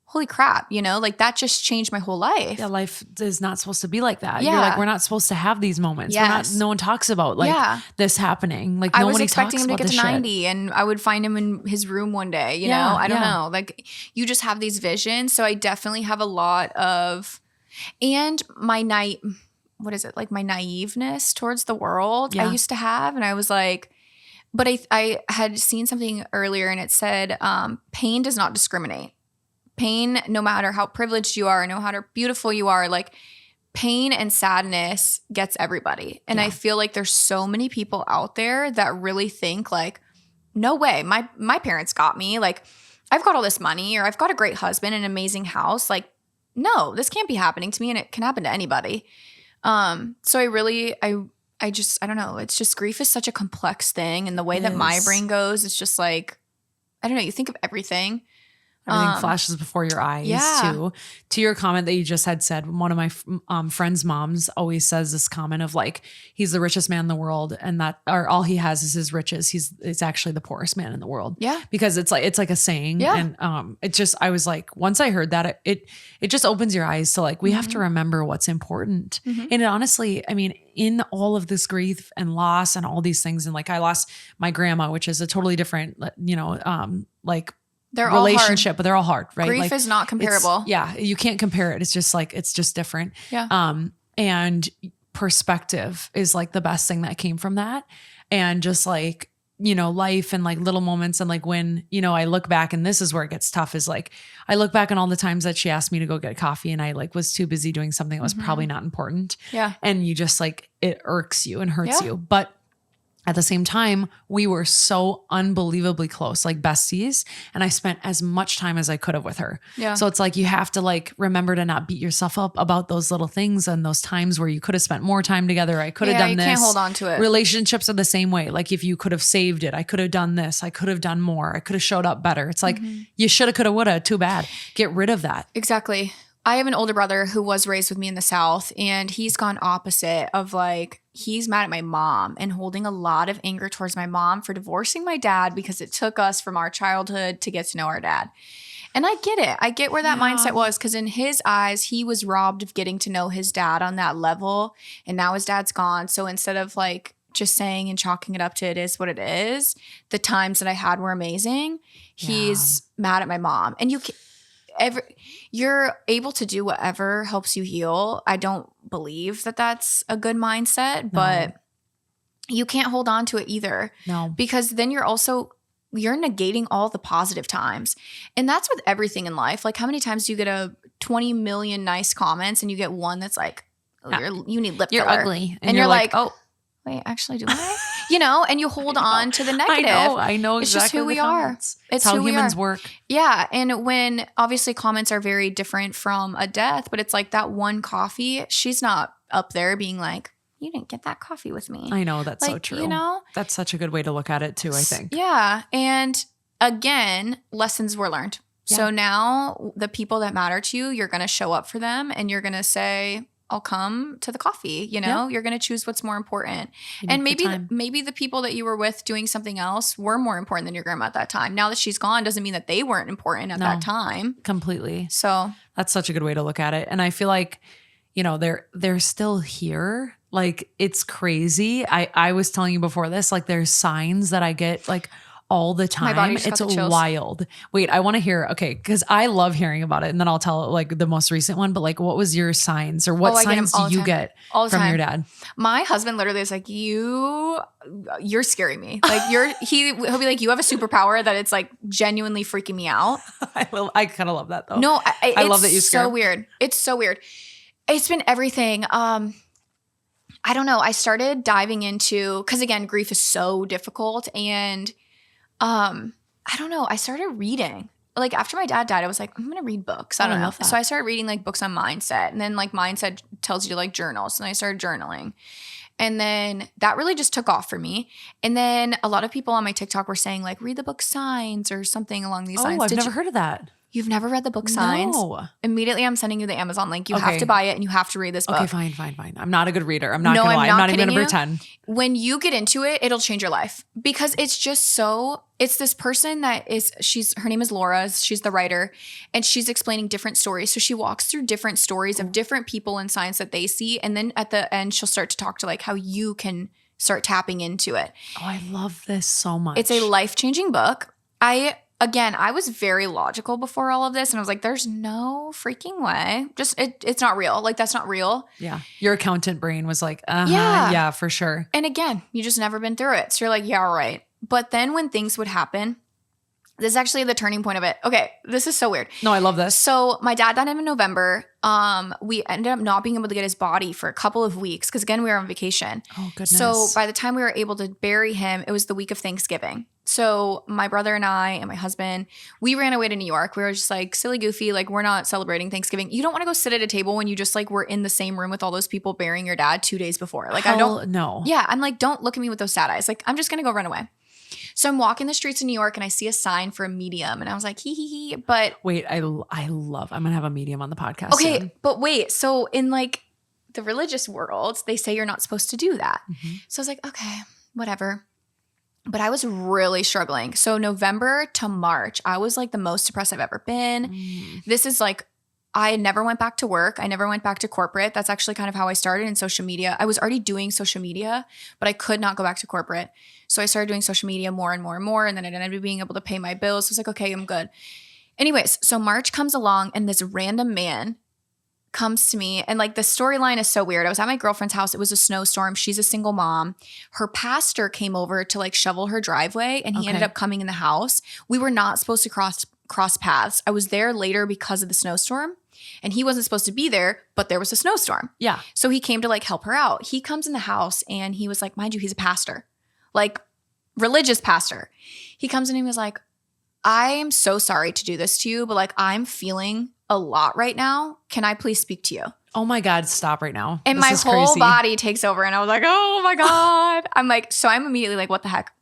holy crap, you know, like that just changed my whole life. Yeah, life is not supposed to be like that. Yeah. You're like, we're not supposed to have these moments. Yes. No one talks about like this happening. Like I was expecting him to get to 90 and I would find him in his room one day, you know? I don't know. Like you just have these visions. So I definitely have a lot of, and my my naiveness towards the world I used to have. And I was like, but I had seen something earlier and it said, pain does not discriminate. Pain, no matter how privileged you are, no matter how beautiful you are, like pain and sadness gets everybody. And I feel like there's so many people out there that really think like, no way, my parents got me. Like I've got all this money or I've got a great husband, an amazing house. Like, no, this can't be happening to me and it can happen to anybody. So I don't know. It's just grief is such a complex thing. And the way that my brain goes, it's just like, I don't know. You think of everything. Everything flashes before your eyes too. To your comment that you just had said, one of my friend's moms always says this comment of like, he's the richest man in the world and all he has is his riches. It's actually the poorest man in the world. Yeah. Because it's like a saying. Yeah. And it just, I was like, once I heard that, it just opens your eyes to like, we have to remember what's important. Mm-hmm. And honestly, I mean, in all of this grief and loss and all these things, and like I lost my grandma, which is a totally different, you know, like, they're relationship, but they're all hard, right? Grief is not comparable. You can't compare it. It's just like, it's just different. Yeah. And perspective is like the best thing that came from that. And just like, you know, life and like little moments. And like when, you know, I look back and this is where it gets tough is like, I look back on all the times that she asked me to go get coffee and I like was too busy doing something that was probably not important. Yeah. And you just like, it irks you and hurts you. But At the same time, we were so unbelievably close, like besties. And I spent as much time as I could have with her. Yeah. So it's like, you have to like remember to not beat yourself up about those little things and those times where you could have spent more time together. I could have done this. You can't hold on to it. Relationships are the same way. Like if you could have saved it, I could have done this. I could have done more. I could have showed up better. It's like, you shoulda, coulda, woulda. Too bad. Get rid of that. Exactly. I have an older brother who was raised with me in the South, and he's gone opposite of like, he's mad at my mom and holding a lot of anger towards my mom for divorcing my dad because it took us from our childhood to get to know our dad. And I get it. I get where that mindset was, because in his eyes, he was robbed of getting to know his dad on that level. And now his dad's gone. So instead of like just saying and chalking it up to it is what it is, the times that I had were amazing. He's mad at my mom. And you're able to do whatever helps you heal. I don't believe that that's a good mindset, but you can't hold on to it either. No. Because then you're negating all the positive times. And that's with everything in life. Like, how many times do you get a 20 million nice comments and you get one that's like, you need lip filler. You're ugly. And you're like, oh, wait, actually, do I? And you hold on to the negative. I know exactly. It's just who we are. It's how who humans work. Yeah. And when obviously comments are very different from a death, but it's like that one coffee, she's not up there being like, you didn't get that coffee with me. I know. That's so true. That's such a good way to look at it too, I think. Yeah. And again, lessons were learned. Yeah. So now the people that matter to you, you're going to show up for them and you're going to say, I'll come to the coffee, you're going to choose what's more important. And maybe the people that you were with doing something else were more important than your grandma at that time. Now that she's gone doesn't mean that they weren't important at that time. Completely. So that's such a good way to look at it. And I feel like, they're still here. Like, it's crazy. I was telling you before this, like, there's signs that I get like all the time. My body just got the chills. Wild. Wait, I want to hear. Okay, because I love hearing about it, and then I'll tell like the most recent one. But like, what was your signs, or what signs do you get from your dad? My husband literally is like, you're scaring me. Like he'll be like, you have a superpower that it's like genuinely freaking me out. I kind of love that though. No, I love that you scare. So weird. It's so weird. It's been everything. I don't know. I started diving into, because again, grief is so difficult, and I don't know. I started reading. Like after my dad died, I was like, I'm going to read books. I don't know. So I started reading like books on mindset, and then like mindset tells you to like journal. So then I started journaling, and then that really just took off for me. And then a lot of people on my TikTok were saying like, read the book Signs or something along these lines. I've never heard of that. You've never read the book Signs? No. Immediately I'm sending you the Amazon link. You have to buy it and you have to read this book. Okay, fine. I'm not a good reader. I'm not going to lie. I'm not even going to pretend. When you get into it, it'll change your life, because it's just it's this person that her name is Laura. She's the writer, and she's explaining different stories. So she walks through different stories of different people in science that they see. And then at the end, she'll start to talk to like how you can start tapping into it. Oh, I love this so much. It's a life-changing book. Again, I was very logical before all of this, and I was like, there's no freaking way. Just, it's not real. Like, that's not real. Yeah. Your accountant brain was like, yeah, for sure. And again, you just never been through it. So you're like, yeah, right. But then when things would happen, this is actually the turning point of it. Okay, this is so weird. No, I love this. So my dad died in November. We ended up not being able to get his body for a couple of weeks, because again, we were on vacation. Oh, goodness. So by the time we were able to bury him, it was the week of Thanksgiving. So my brother and I and my husband, we ran away to New York. We were just like silly goofy, like we're not celebrating Thanksgiving. You don't want to go sit at a table when you just like were in the same room with all those people burying your dad 2 days before. Like no. Yeah, I'm like, don't look at me with those sad eyes. Like, I'm just gonna go run away. So I'm walking the streets of New York and I see a sign for a medium, and I was like, hee. But wait, I'm gonna have a medium on the podcast. Okay, soon. But wait, so in like the religious world, they say you're not supposed to do that. Mm-hmm. So I was like, okay, whatever. But I was really struggling. So November to March, I was like the most depressed I've ever been. This is like, I never went back to work. I never went back to corporate. That's actually kind of how I started in social media. I was already doing social media, but I could not go back to corporate. So I started doing social media more and more and more. And then I ended up being able to pay my bills. So I was like, okay, I'm good. Anyways, so March comes along and this random man comes to me, and like the storyline is so weird. I was at my girlfriend's house. It was a snowstorm. She's a single mom. Her pastor came over to like shovel her driveway, and he ended up coming in the house. We were not supposed to cross paths. I was there later because of the snowstorm, and he wasn't supposed to be there, but there was a snowstorm. Yeah. So he came to like help her out. He comes in the house and he was like, mind you, he's a pastor. like religious pastor. He comes in and he was like, I am so sorry to do this to you, but like I'm feeling a lot right now. Can I please speak to you? Oh my God, stop right now. And this my whole crazy. body takes over and I was like, oh my God. I'm like, so I'm immediately like, what the heck?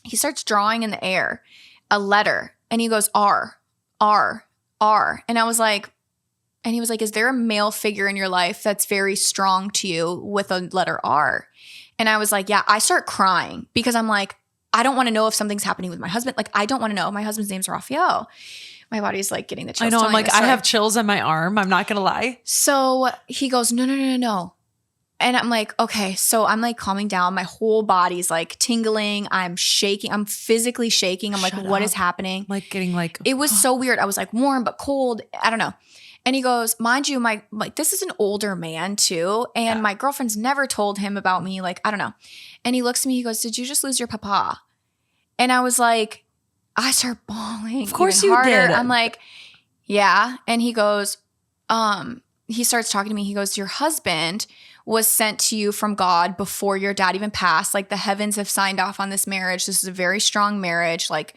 He starts drawing in the air a letter and he goes, R, R, R. And I was like, and he was like, is there a male figure in your life that's very strong to you with a letter R? And I was like, yeah. I start crying because I'm like, I don't want to know if something's happening with my husband. Like, I don't want to know. My husband's name's Raphael. My body's like getting the chills. I know. I'm like, I have chills on my arm. I'm not going to lie. So he goes, no. And I'm like, okay. So I'm like calming down. My whole body's like tingling. I'm shaking. I'm physically shaking. I'm like, what is happening? Like getting like. It was so weird. I was like warm but cold. I don't know. And he goes, mind you, this is an older man too. And my girlfriend's never told him about me. Like, I don't know. And he looks at me, he goes, did you just lose your papa? And I was like, I start bawling. Of course even harder. You did. I'm like, yeah. And he goes, he starts talking to me. He goes, your husband was sent to you from God before your dad even passed. Like the heavens have signed off on this marriage. This is a very strong marriage. Like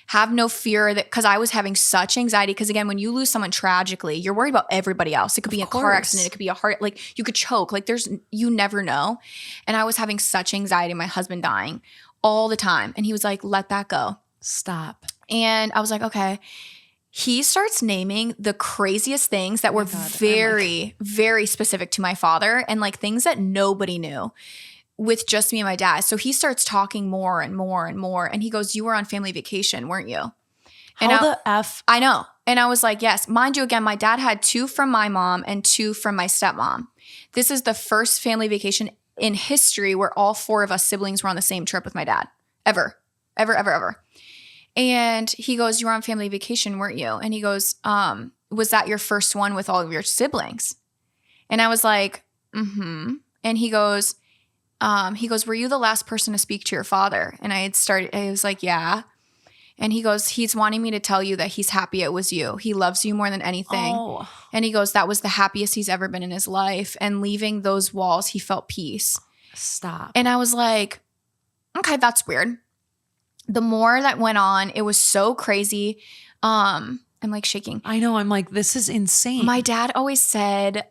have no fear that, because I was having such anxiety. Because again, when you lose someone tragically, you're worried about everybody else. It could be a car accident. It could be a heart, like you could choke. Like you never know. And I was having such anxiety, my husband dying all the time. And he was like, let that go. Stop. And I was like, okay. He starts naming the craziest things that were very, very specific to my father and like things that nobody knew with just me and my dad. So he starts talking more and more and more. And he goes, you were on family vacation, weren't you? And How the F? I know. And I was like, yes. Mind you, again, my dad had 2 from my mom and 2 from my stepmom. This is the first family vacation in history where all 4 of us siblings were on the same trip with my dad. Ever. And he goes, you were on family vacation, weren't you? And he goes, was that your first one with all of your siblings? And I was like, mm-hmm. And he goes, were you the last person to speak to your father? And I was like, yeah. And he goes, he's wanting me to tell you that he's happy it was you. He loves you more than anything. Oh. And he goes, that was the happiest he's ever been in his life. And leaving those walls, he felt peace. Stop. And I was like, okay, that's weird. The more that went on, it was so crazy. I'm like shaking. I know. I'm like, this is insane. My dad always said,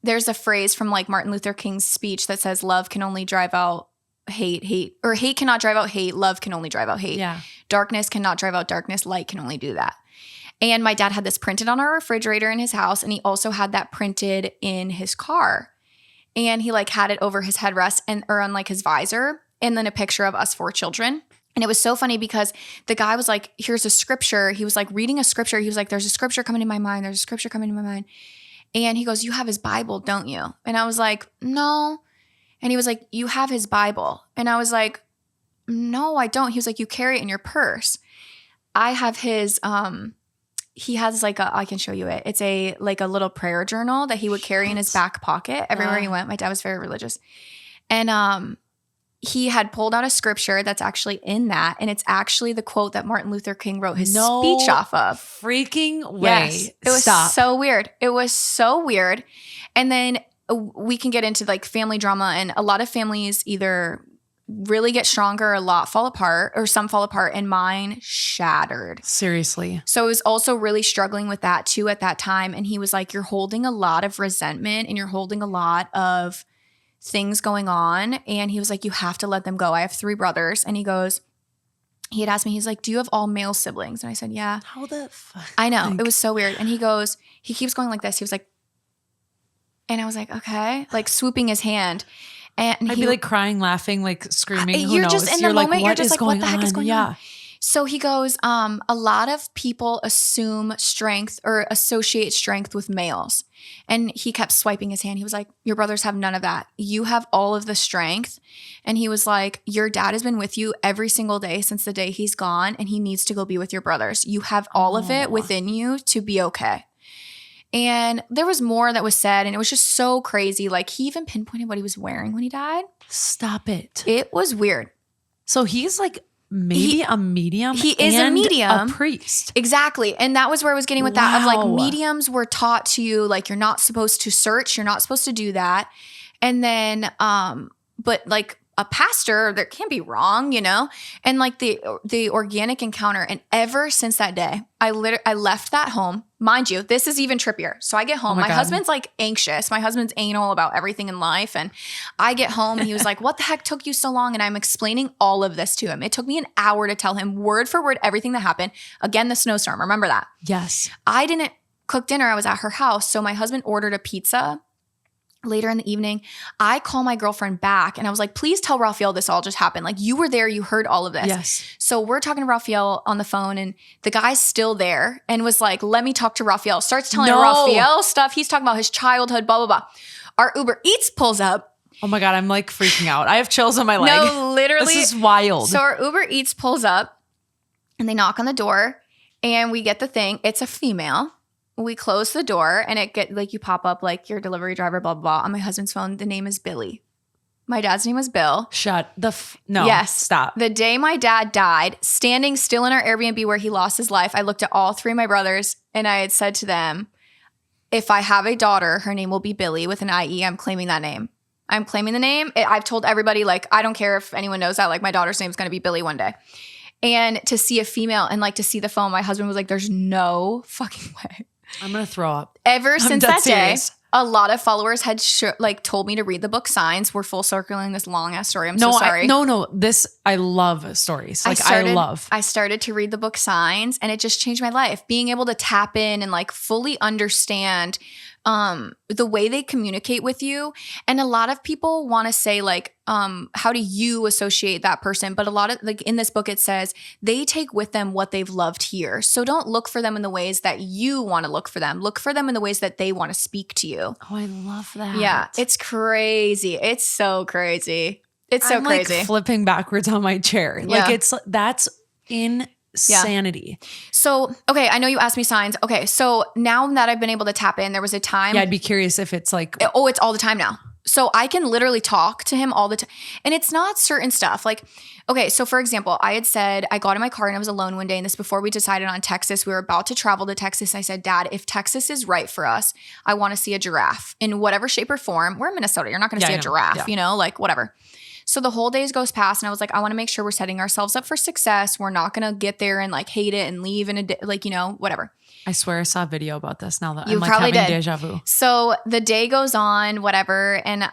there's a phrase from like Martin Luther King's speech that says, love can only drive out hate, or hate cannot drive out hate. Love can only drive out hate. Yeah. Darkness cannot drive out darkness. Light can only do that. And my dad had this printed on our refrigerator in his house. And he also had that printed in his car. And he like had it over his headrest or on like his visor. And then a picture of us 4 children. And it was so funny because the guy was like, here's a scripture. He was like reading a scripture. He was like, there's a scripture coming in my mind. There's a scripture coming in my mind. And he goes, you have his Bible, don't you? And I was like, no. And he was like, you have his Bible. And I was like, no, I don't. He was like, you carry it in your purse. I have his, he has like I can show you it. It's a little prayer journal that he would carry in his back pocket everywhere he went. My dad was very religious. And, he had pulled out a scripture that's actually in that. And it's actually the quote that Martin Luther King wrote his speech off of. Freaking way. Yes. It was so weird. It was so weird. And then we can get into like family drama, and a lot of families either really get stronger, a lot fall apart, or some fall apart, and mine shattered. Seriously. So I was also really struggling with that too at that time. And he was like, you're holding a lot of resentment and you're holding a lot of things going on. And he was like, you have to let them go. I have 3 brothers. And he had asked me, he's like, do you have all male siblings? And I said, yeah. How the fuck? I know. It was so weird. And he keeps going like this. He was like, and I was like, okay, like swooping his hand. And I'd be like crying, laughing, like screaming. You're just in the moment. You're just like, what the heck is going on? Yeah. So he goes, a lot of people assume strength or associate strength with males. And he kept swiping his hand. He was like, your brothers have none of that. You have all of the strength. And he was like, your dad has been with you every single day since the day he's gone, and he needs to go be with your brothers. You have all of it within you to be okay. And there was more that was said, and it was just so crazy. Like he even pinpointed what he was wearing when he died. Stop it. It was weird. So he's like maybe a medium. He is a medium. A priest. Exactly. And that was where I was getting with that of like mediums were taught to you, like you're not supposed to search. You're not supposed to do that. And then, but like a pastor that can't be wrong, you know? And like the organic encounter. And ever since that day, I left that home. Mind you, this is even trippier. So I get home. My husband's like anxious. My husband's anal about everything in life. And I get home and he was like, what the heck took you so long? And I'm explaining all of this to him. It took me an hour to tell him word for word everything that happened. Again, the snowstorm. Remember that? Yes. I didn't cook dinner. I was at her house. So my husband ordered a pizza. Later in the evening, I call my girlfriend back and I was like, please tell Raphael this all just happened. Like, you were there, you heard all of this. Yes. So we're talking to Raphael on the phone and the guy's still there and was like, let me talk to Raphael. Starts telling Raphael stuff. He's talking about his childhood, blah, blah, blah. Our Uber Eats pulls up. Oh my God, I'm like freaking out. I have chills on my leg. No, literally. This is wild. So our Uber Eats pulls up and they knock on the door and we get the thing. It's a female. We close the door and it get like you pop up like your delivery driver, blah, blah, blah. On my husband's phone, the name is Billy. My dad's name was Bill. No. Yes. Stop. The day my dad died, standing still in our Airbnb where he lost his life, I looked at all three of my brothers and I had said to them, if I have a daughter, her name will be Billy with an IE. I'm claiming that name. I'm claiming the name. I've told everybody, like, I don't care if anyone knows that, like my daughter's name is going to be Billy one day. And to see a female and like to see the phone, my husband was like, there's no fucking way. I'm going to throw up. Ever since that day, a lot of followers had told me to read the book Signs. We're full circling this long ass story. I'm so sorry. No. I love stories. Like I started to read the book Signs and it just changed my life. Being able to tap in and like fully understand the way they communicate with you. And a lot of people want to say like, how do you associate that person? But a lot of like in this book, it says they take with them what they've loved here. So don't look for them in the ways that you want to look for them. Look for them in the ways that they want to speak to you. Oh, I love that. Yeah. It's crazy. It's so crazy. It's so crazy. Like flipping backwards on my chair. Yeah. Like that's insanity. So, okay, I know you asked me signs. Okay, so now that I've been able to tap in, there was a time. Yeah, I'd be curious if it's like. Oh, it's all the time now. So I can literally talk to him all the time. And it's not certain stuff. Like, okay, so for example, I had said, I got in my car and I was alone one day. And this before we decided on Texas. We were about to travel to Texas. I said, Dad, if Texas is right for us, I want to see a giraffe in whatever shape or form. We're in Minnesota. You're not going to see a giraffe, you know, like whatever. So the whole days goes past and I was like, I want to make sure we're setting ourselves up for success. We're not going to get there and like hate it and leave in a like, you know, whatever. I swear I saw a video about this now that you I'm like probably having did. deja vu. So the day goes on, whatever. And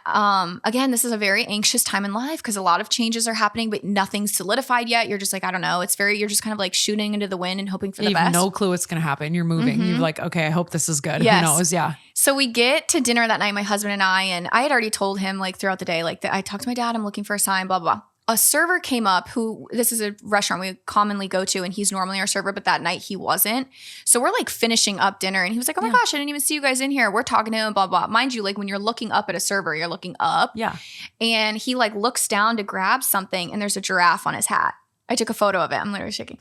again, this is a very anxious time in life because a lot of changes are happening, but nothing's solidified yet. You're just like, I don't know. You're just kind of like shooting into the wind and hoping for the best. You have no clue what's going to happen. You're moving. You're like, okay, I hope this is good. Yes. Who knows? Yeah. So we get to dinner that night, my husband and I had already told him like throughout the day, like I talked to my dad, I'm looking for a sign, blah, blah, blah. A server came up this is a restaurant we commonly go to and he's normally our server, but that night he wasn't. So we're like finishing up dinner and he was like, oh my gosh, I didn't even see you guys in here. We're talking to him, blah, blah. Mind you, like when you're looking up at a server, you're looking up. Yeah. And he like looks down to grab something and there's a giraffe on his hat. I took a photo of it. I'm literally shaking.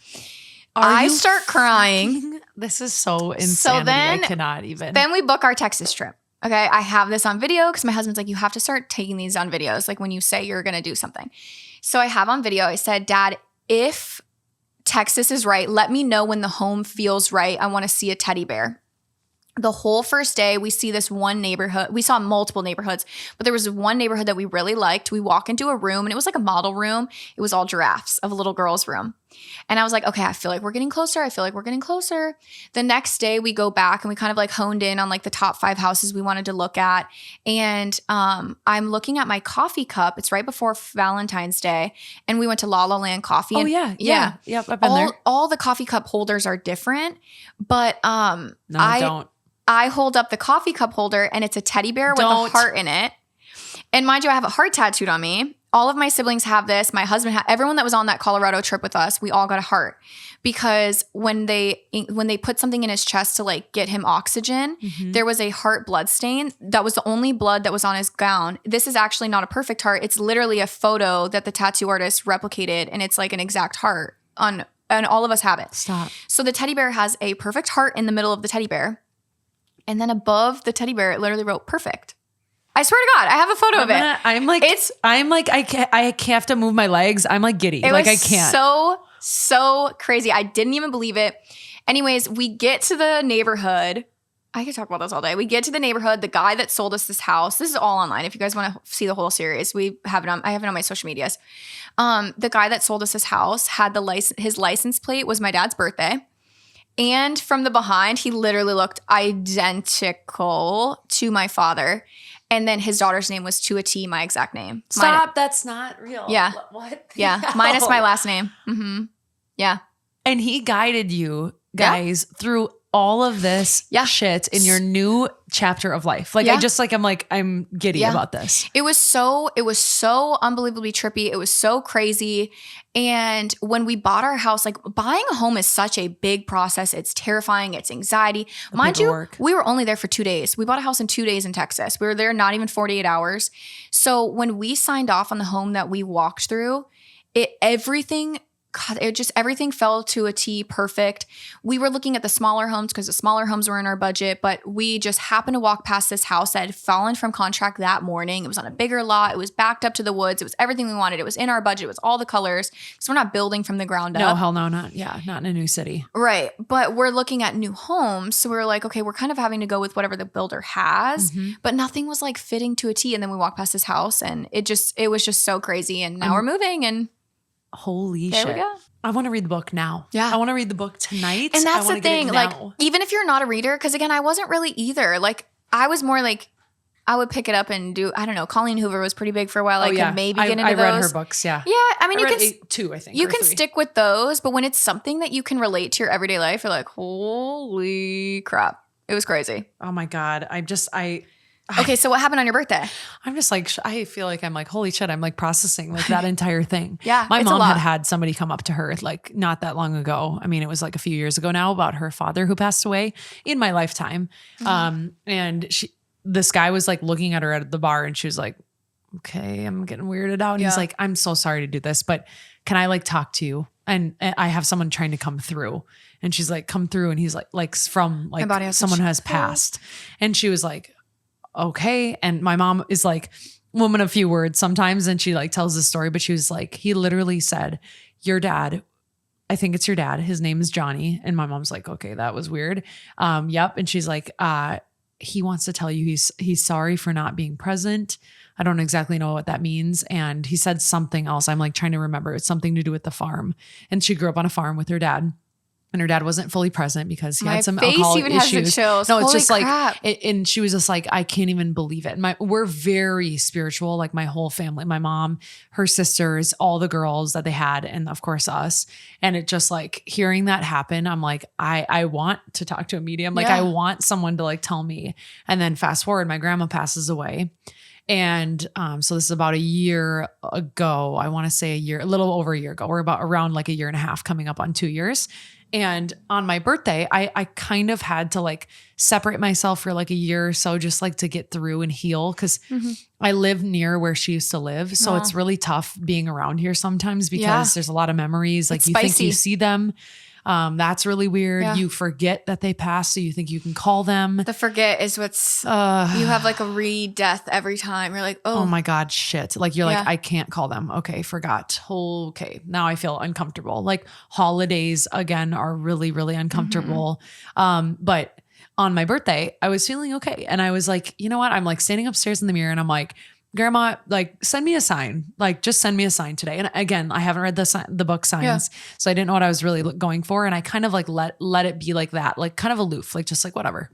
I start crying. This is so insanity. So then, I cannot even. Then we book our Texas trip. Okay. I have this on video because my husband's like, you have to start taking these on videos. Like when you say you're going to do something. So I have on video, I said, Dad, if Texas is right, let me know when the home feels right. I want to see a teddy bear. The whole first day, we see this one neighborhood. We saw multiple neighborhoods, but there was one neighborhood that we really liked. We walk into a room and it was like a model room. It was all giraffes of a little girl's room. And I was like, okay, I feel like we're getting closer. The next day we go back and we kind of like honed in on like the top 5 houses we wanted to look at. And I'm looking at my coffee cup. It's right before Valentine's Day. And we went to La La Land Coffee. Oh, and, yeah. Yep, I've been there. All the coffee cup holders are different, but no, don't. I hold up the coffee cup holder and it's a teddy bear with a heart in it. And mind you, I have a heart tattooed on me. All of my siblings have this. My husband everyone that was on that Colorado trip with us, we all got a heart because when they put something in his chest to like get him oxygen, there was a heart blood stain. That was the only blood that was on his gown. This is actually not a perfect heart. It's literally a photo that the tattoo artist replicated and it's like an exact heart and all of us have it. Stop. So the teddy bear has a perfect heart in the middle of the teddy bear. And then above the teddy bear, it literally wrote perfect. I swear to God, I have a photo of it. I have to move my legs. I'm like giddy. Like I can't. So crazy. I didn't even believe it. Anyways, we get to the neighborhood I could talk about this all day. We get to the neighborhood. The guy that sold us this house, this is all online. If you guys want to see the whole series, I have it on my social medias. The guy that sold us this house had his license plate was my dad's birthday. And from the behind, he literally looked identical to my father. And then his daughter's name was to a T, my exact name. Stop. That's not real. Yeah. What? Yeah. Minus my last name. Mm-hmm. Yeah. And he guided you guys through all of this shit in your new chapter of life. Like I'm giddy about this. It was so unbelievably trippy. It was so crazy. And when we bought our house, like buying a home is such a big process. It's terrifying. It's anxiety. Mind you, we were only there for 2 days. We bought a house in 2 days in Texas. We were there not even 48 hours. So when we signed off on the home that we walked through, everything fell to a T perfect. We were looking at the smaller homes because the smaller homes were in our budget, but we just happened to walk past this house that had fallen from contract that morning. It was on a bigger lot. It was backed up to the woods. It was everything we wanted. It was in our budget. It was all the colors. So we're not building from the ground up. No, hell no, not in a new city. Right. But we're looking at new homes. So we were like, okay, we're kind of having to go with whatever the builder has, but nothing was like fitting to a T. And then we walked past this house and it was just so crazy. And now we're moving and holy there shit. We go. I want to read the book now. Yeah. I want to read the book tonight. And that's the thing. Like, even if you're not a reader, because again, I wasn't really either. Like, I was more like, I would pick it up and do, I don't know, Colleen Hoover was pretty big for a while. I could maybe get into those. I read her books, yeah. Yeah. I mean, I read two, I think. You can stick with those, but when it's something that you can relate to your everyday life, you're like, holy crap. It was crazy. Oh my God. Okay, so what happened on your birthday? I'm just like, I feel like I'm like, holy shit, I'm like processing like that entire thing. Yeah, my mom had somebody come up to her like not that long ago. I mean, it was like a few years ago now about her father who passed away in my lifetime. And this guy was like looking at her at the bar and she was like, okay, I'm getting weirded out. And he's like, I'm so sorry to do this, but can I like talk to you? And I have someone trying to come through. And she's like, come through. And he's like from like someone who has passed. And she was like, okay. And my mom is like woman of few words sometimes. And she like tells this story, but she was like, he literally said, your dad, I think it's your dad. His name is Johnny. And my mom's like, okay, that was weird. Yep. And she's like, he wants to tell you he's sorry for not being present. I don't exactly know what that means. And he said something else. I'm like trying to remember. It's something to do with the farm. And she grew up on a farm with her dad. And her dad wasn't fully present because he had some alcohol issues. Has the chills. No, it's Holy just crap. like, and she was just like, I can't even believe it. We're very spiritual, like my whole family, my mom, her sisters, all the girls that they had, and of course us. And it just like hearing that happen, I'm like, I want to talk to a medium. Like I want someone to like tell me. And then fast forward, my grandma passes away. And so this is about a year ago. I want to say a little over a year ago. We're about around like a year and a half, coming up on 2 years. And on my birthday, I kind of had to like separate myself for like a year or so, just like to get through and heal. Cause I live near where she used to live. So it's really tough being around here sometimes because there's a lot of memories. Like you think you see them. That's really weird. Yeah. You forget that they passed, so you think you can call them. The forget is what's, you have like a re-death every time. You're like, oh my God, shit. Like you're like, I can't call them. Okay, forgot. Okay, now I feel uncomfortable. Like holidays again are really, really uncomfortable. But on my birthday, I was feeling okay. And I was like, you know what? I'm like standing upstairs in the mirror and I'm like, Grandma, like send me a sign, like just send me a sign today. And again, I haven't read the book Signs. So I didn't know what I was really going for. And I kind of like let it be like that, like kind of aloof, like just like whatever.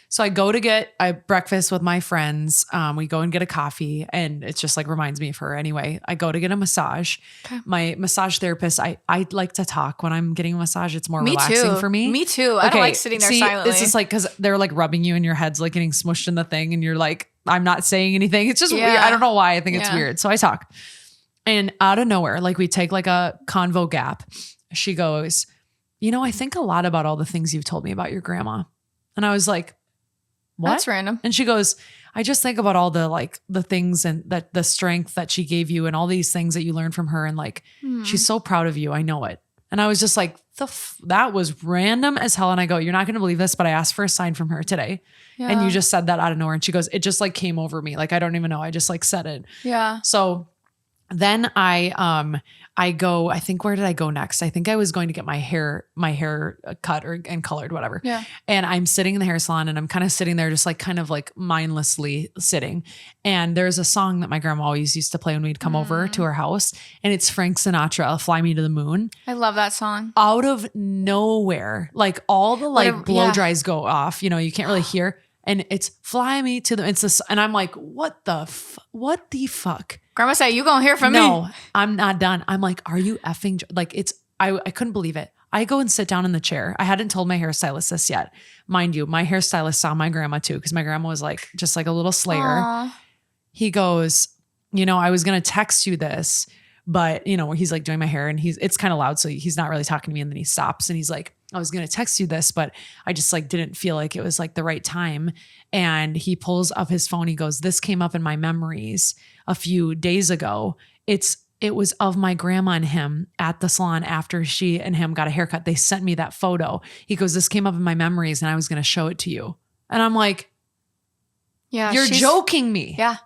So I go to get breakfast with my friends. We go and get a coffee and it just like reminds me of her. Anyway, I go to get a massage. Okay. My massage therapist, I like to talk when I'm getting a massage. It's more relaxing for me. Me too. I don't like sitting there silently. It's just like, cause they're like rubbing you and your head's like getting smushed in the thing and you're like, I'm not saying anything. It's just weird. I don't know why I think it's weird. So I talk and out of nowhere, like we take like a convo gap. She goes, I think a lot about all the things you've told me about your grandma. And I was like, what? That's random. And she goes, I just think about all the like the things and that the strength that she gave you and all these things that you learned from her. And like, she's so proud of you. I know it. And I was just like, that was random as hell. And I go, you're not going to believe this, but I asked for a sign from her today. Yeah. And you just said that out of nowhere. And she goes, it just like came over me. Like, I don't even know. I just like said it. Yeah. So then I go, I think, where did I go next? I think I was going to get my hair cut and colored, whatever. Yeah. And I'm sitting in the hair salon and I'm kind of sitting there just like kind of like mindlessly sitting. And there's a song that my grandma always used to play when we'd come over to her house. And it's Frank Sinatra, Fly Me to the Moon. I love that song. Out of nowhere, like all the like blow dries go off, you know, you can't really hear. And it's Fly Me to the, it's this, and I'm like, what the fuck? Grandma said, you gonna hear from me? No, I'm not done. I'm like, are you effing, like I couldn't believe it. I go and sit down in the chair. I hadn't told my hairstylist this yet. Mind you, my hairstylist saw my grandma too, because my grandma was like, just like a little slayer. Aww. He goes, you know, I was going to text you this, but you know, he's like doing my hair and it's kind of loud. So he's not really talking to me. And then he stops and he's like, I was going to text you this, but I just like didn't feel like it was like the right time. And he pulls up his phone. He goes, this came up in my memories a few days ago. It was of my grandma and him at the salon after she and him got a haircut. They sent me that photo. He goes, this came up in my memories and I was going to show it to you. And I'm like, yeah, you're joking me. Yeah.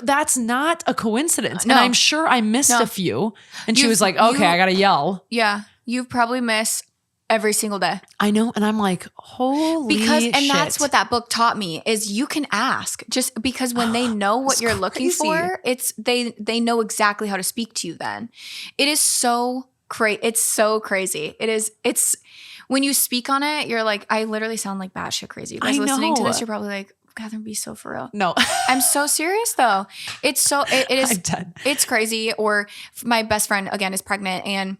That's not a coincidence. No. And I'm sure I missed a few. And she was like, okay, I got to yell. Yeah. You've probably missed every single day. I know. And I'm like, holy shit. And that's what that book taught me is you can ask just because when they know what you're looking for, they know exactly how to speak to you then. It is so crazy. It's so crazy. It's when you speak on it, you're like, I literally sound like batshit crazy. You guys listening to this, you're probably like, Catherine, be so for real. No. I'm so serious though. It is, I'm dead. It's crazy. Or my best friend again is pregnant and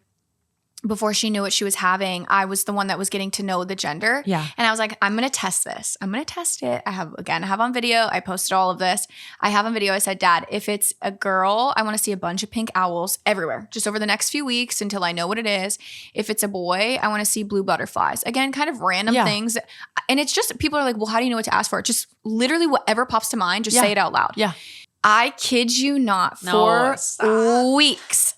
before she knew what she was having, I was the one that was getting to know the gender. Yeah. And I was like, I'm going to test this. I'm going to test it. I have on video. I posted all of this. I have on video. I said, Dad, if it's a girl, I want to see a bunch of pink owls everywhere, just over the next few weeks until I know what it is. If it's a boy, I want to see blue butterflies. Again, kind of random things. And it's just, people are like, well, how do you know what to ask for? Just literally whatever pops to mind, just say it out loud. Yeah. I kid you not, for weeks,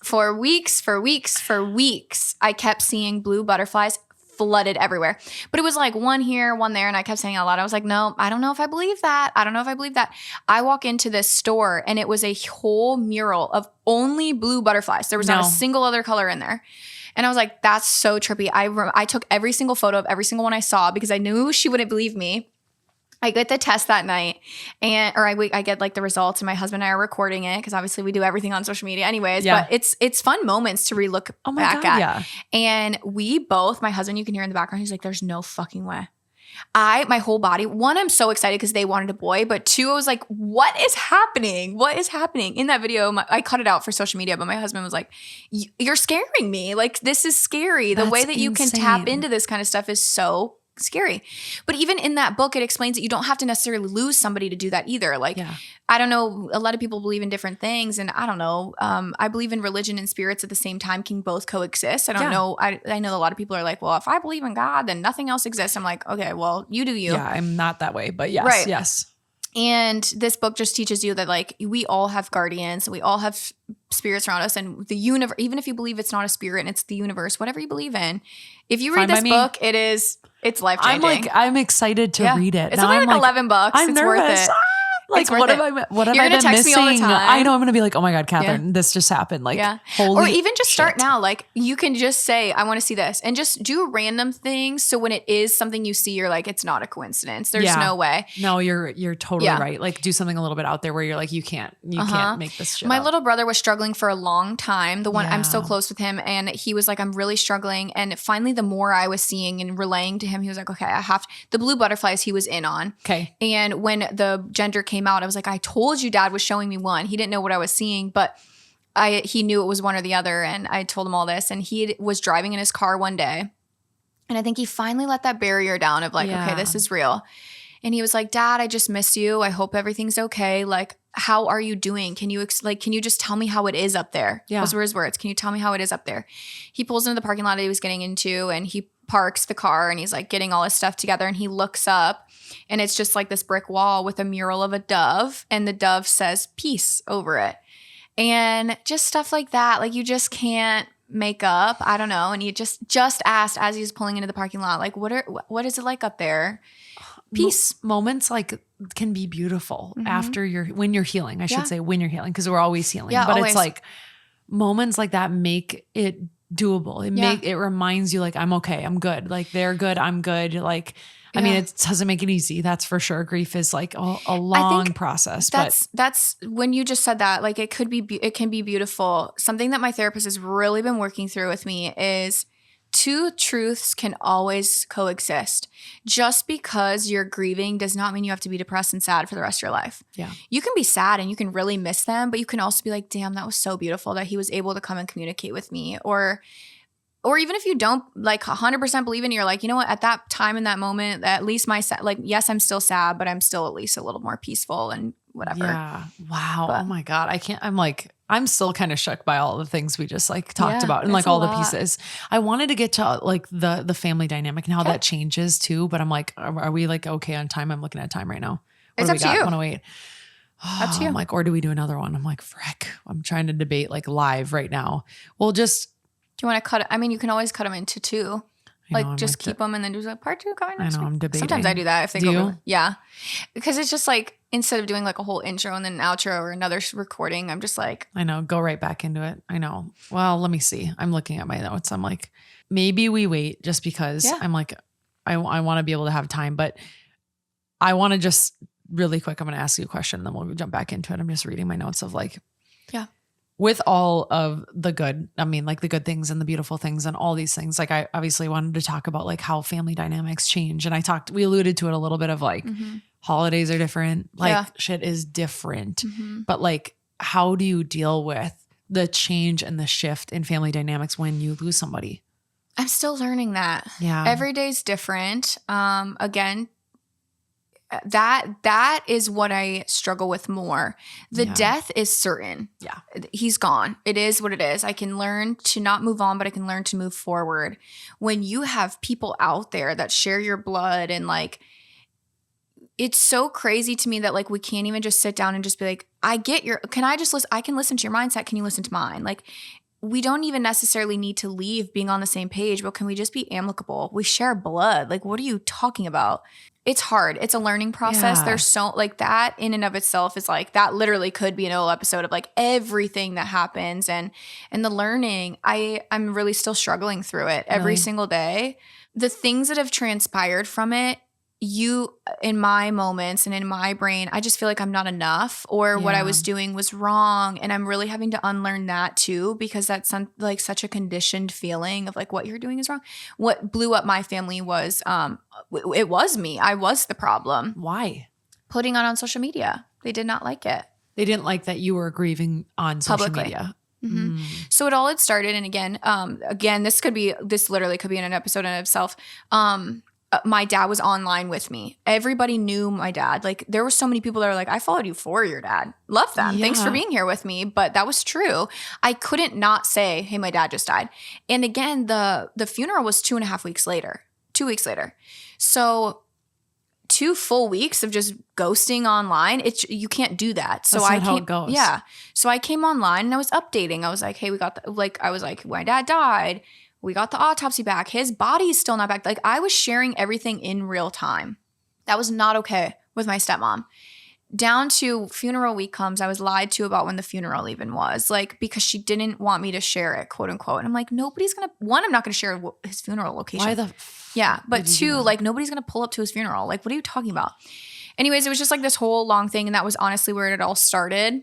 I kept seeing blue butterflies flooded everywhere. But it was like one here, one there, and I kept saying out loud, I was like, no, I don't know if I believe that. I walk into this store, and it was a whole mural of only blue butterflies. There was not a single other color in there. And I was like, that's so trippy. I took every single photo of every single one I saw because I knew she wouldn't believe me. I get the test that night I get like the results and my husband and I are recording it because obviously we do everything on social media anyways, but it's fun moments to relook back at. Yeah. And we both, my husband, you can hear in the background, he's like, there's no fucking way. My whole body, one, I'm so excited because they wanted a boy, but two, I was like, what is happening? In that video, I cut it out for social media, but my husband was like, you're scaring me. Like, this is scary. The way that you can tap into this kind of stuff is so scary. But even in that book, it explains that you don't have to necessarily lose somebody to do that either. Like, I don't know, a lot of people believe in different things, and I don't know. I believe in religion and spirits at the same time can both coexist. I don't know. I know a lot of people are like, well, if I believe in God, then nothing else exists. I'm like, okay, well, you do you. Yeah, I'm not that way, but yes, right. Yes. And this book just teaches you that like we all have guardians, we all have spirits around us, and the universe, even if you believe it's not a spirit and it's the universe, whatever you believe in, if you read this book, it's life-changing. I'm excited to read it. It's only like $11. I'm nervous. Worth it. Like, what have I been text missing? Me all the time. I know I'm going to be like, oh my God, Catherine, this just happened. Like, holy or even just shit. Start now. Like, you can just say, I want to see this, and just do random things. So when it is something you see, you're like, it's not a coincidence. There's no way. No, you're totally right. Like, do something a little bit out there where you're like, you can't make this shit. My little brother was struggling for a long time. The one I'm so close with him, and he was like, I'm really struggling. And finally, the more I was seeing and relaying to him, he was like, okay, I have to. The blue butterflies he was in on. Okay. And when the gender came out, I was like, I told you Dad was showing me one. He didn't know what I was seeing, but he knew it was one or the other. And I told him all this, and he was driving in his car one day. And I think he finally let that barrier down of like, okay, this is real. And he was like, Dad, I just miss you. I hope everything's okay. Like, how are you doing? Can you just tell me how it is up there? Yeah. Those were his words. Can you tell me how it is up there? He pulls into the parking lot that he was getting into, and he parks the car, and he's like getting all his stuff together, and he looks up, and it's just like this brick wall with a mural of a dove, and the dove says peace over it. And just stuff like that. Like, you just can't make up. I don't know. And he just asked as he was pulling into the parking lot, like, what is it like up there? Peace. Moments like can be beautiful when you're healing. I should say when you're healing, because we're always healing. But always. It's like moments like that make it doable. It reminds you like, I'm okay. I'm good. Like they're good. I'm good. Like, I mean, it doesn't make it easy. That's for sure. Grief is like a long process. That's when you just said that, like it can be beautiful. Something that my therapist has really been working through with me is two truths can always coexist. Just because you're grieving does not mean you have to be depressed and sad for the rest of your life. Yeah. You can be sad and you can really miss them, but you can also be like, damn, that was so beautiful that he was able to come and communicate with me. Or even if you don't like 100% believe in it, you're like, you know what, at that time in that moment, at least yes, I'm still sad, but I'm still at least a little more peaceful and whatever. Yeah. Wow. Oh my God. I'm still kind of shook by all the things we just like talked about and like all the pieces. I wanted to get to like the family dynamic and how that changes too. But I'm like, are we like okay on time? I'm looking at time right now. It's up to you. 108. Up to you. I'm like, or do we do another one? I'm like, frick. I'm trying to debate like live right now. Well, just. Do you want to cut it? I mean, you can always cut them into two. Like just keep them and then do like part two coming next week. I'm debating. Sometimes I do that if they go really, because it's just like instead of doing like a whole intro and then an outro or another recording, I'm just like, I know, go right back into it. I know. Well, let me see. I'm looking at my notes. I'm like, maybe we wait just because I'm like, I want to be able to have time, but I want to just really quick. I'm going to ask you a question and then we'll jump back into it. I'm just reading my notes of like, with all of the good, I mean, like the good things and the beautiful things and all these things, like I obviously wanted to talk about like how family dynamics change. And we alluded to it a little bit of like holidays are different, like shit is different, but like, how do you deal with the change and the shift in family dynamics when you lose somebody? I'm still learning that. Yeah. Every day's different. Again, that is what I struggle with more. The death is certain. Yeah. He's gone. It is what it is. I can learn to not move on, but I can learn to move forward. When you have people out there that share your blood and like, it's so crazy to me that like we can't even just sit down and just be like, I can listen to your mindset. Can you listen to mine? Like, we don't even necessarily need to leave being on the same page, but can we just be amicable? We share blood. Like, what are you talking about? It's hard. It's a learning process. Yeah. There's so like that in and of itself is like, that literally could be an whole episode of like everything that happens and the learning. I'm really still struggling through it every single day. The things that have transpired from it, in my moments and in my brain, I just feel like I'm not enough or what I was doing was wrong. And I'm really having to unlearn that too, because that's like such a conditioned feeling of like what you're doing is wrong. What blew up my family was, it was me. I was the problem. Why? Putting on social media. They did not like it. They didn't like that you were grieving on social media. Mm-hmm. So it all had started. And again, this literally could be in an episode in itself. My dad was online with me. Everybody knew my dad. Like there were so many people that were like, I followed you for your dad. Love them. Yeah. Thanks for being here with me. But that was true. I couldn't not say, hey, my dad just died. And again, the funeral was 2.5 weeks later. 2 weeks later. So 2 full weeks of just ghosting online. You can't do that. So That's not how it goes. Yeah. So I came online and I was updating. I was like, hey, my dad died. We got the autopsy back. His body's still not back. Like I was sharing everything in real time. That was not okay with my stepmom. Down to funeral week comes, I was lied to about when the funeral even was. Like because she didn't want me to share it, quote unquote. And I'm like, nobody's going to, one, I'm not going to share his funeral location. Why the Yeah. But two, like nobody's going to pull up to his funeral. Like what are you talking about? Anyways, it was just like this whole long thing. And that was honestly where it all started.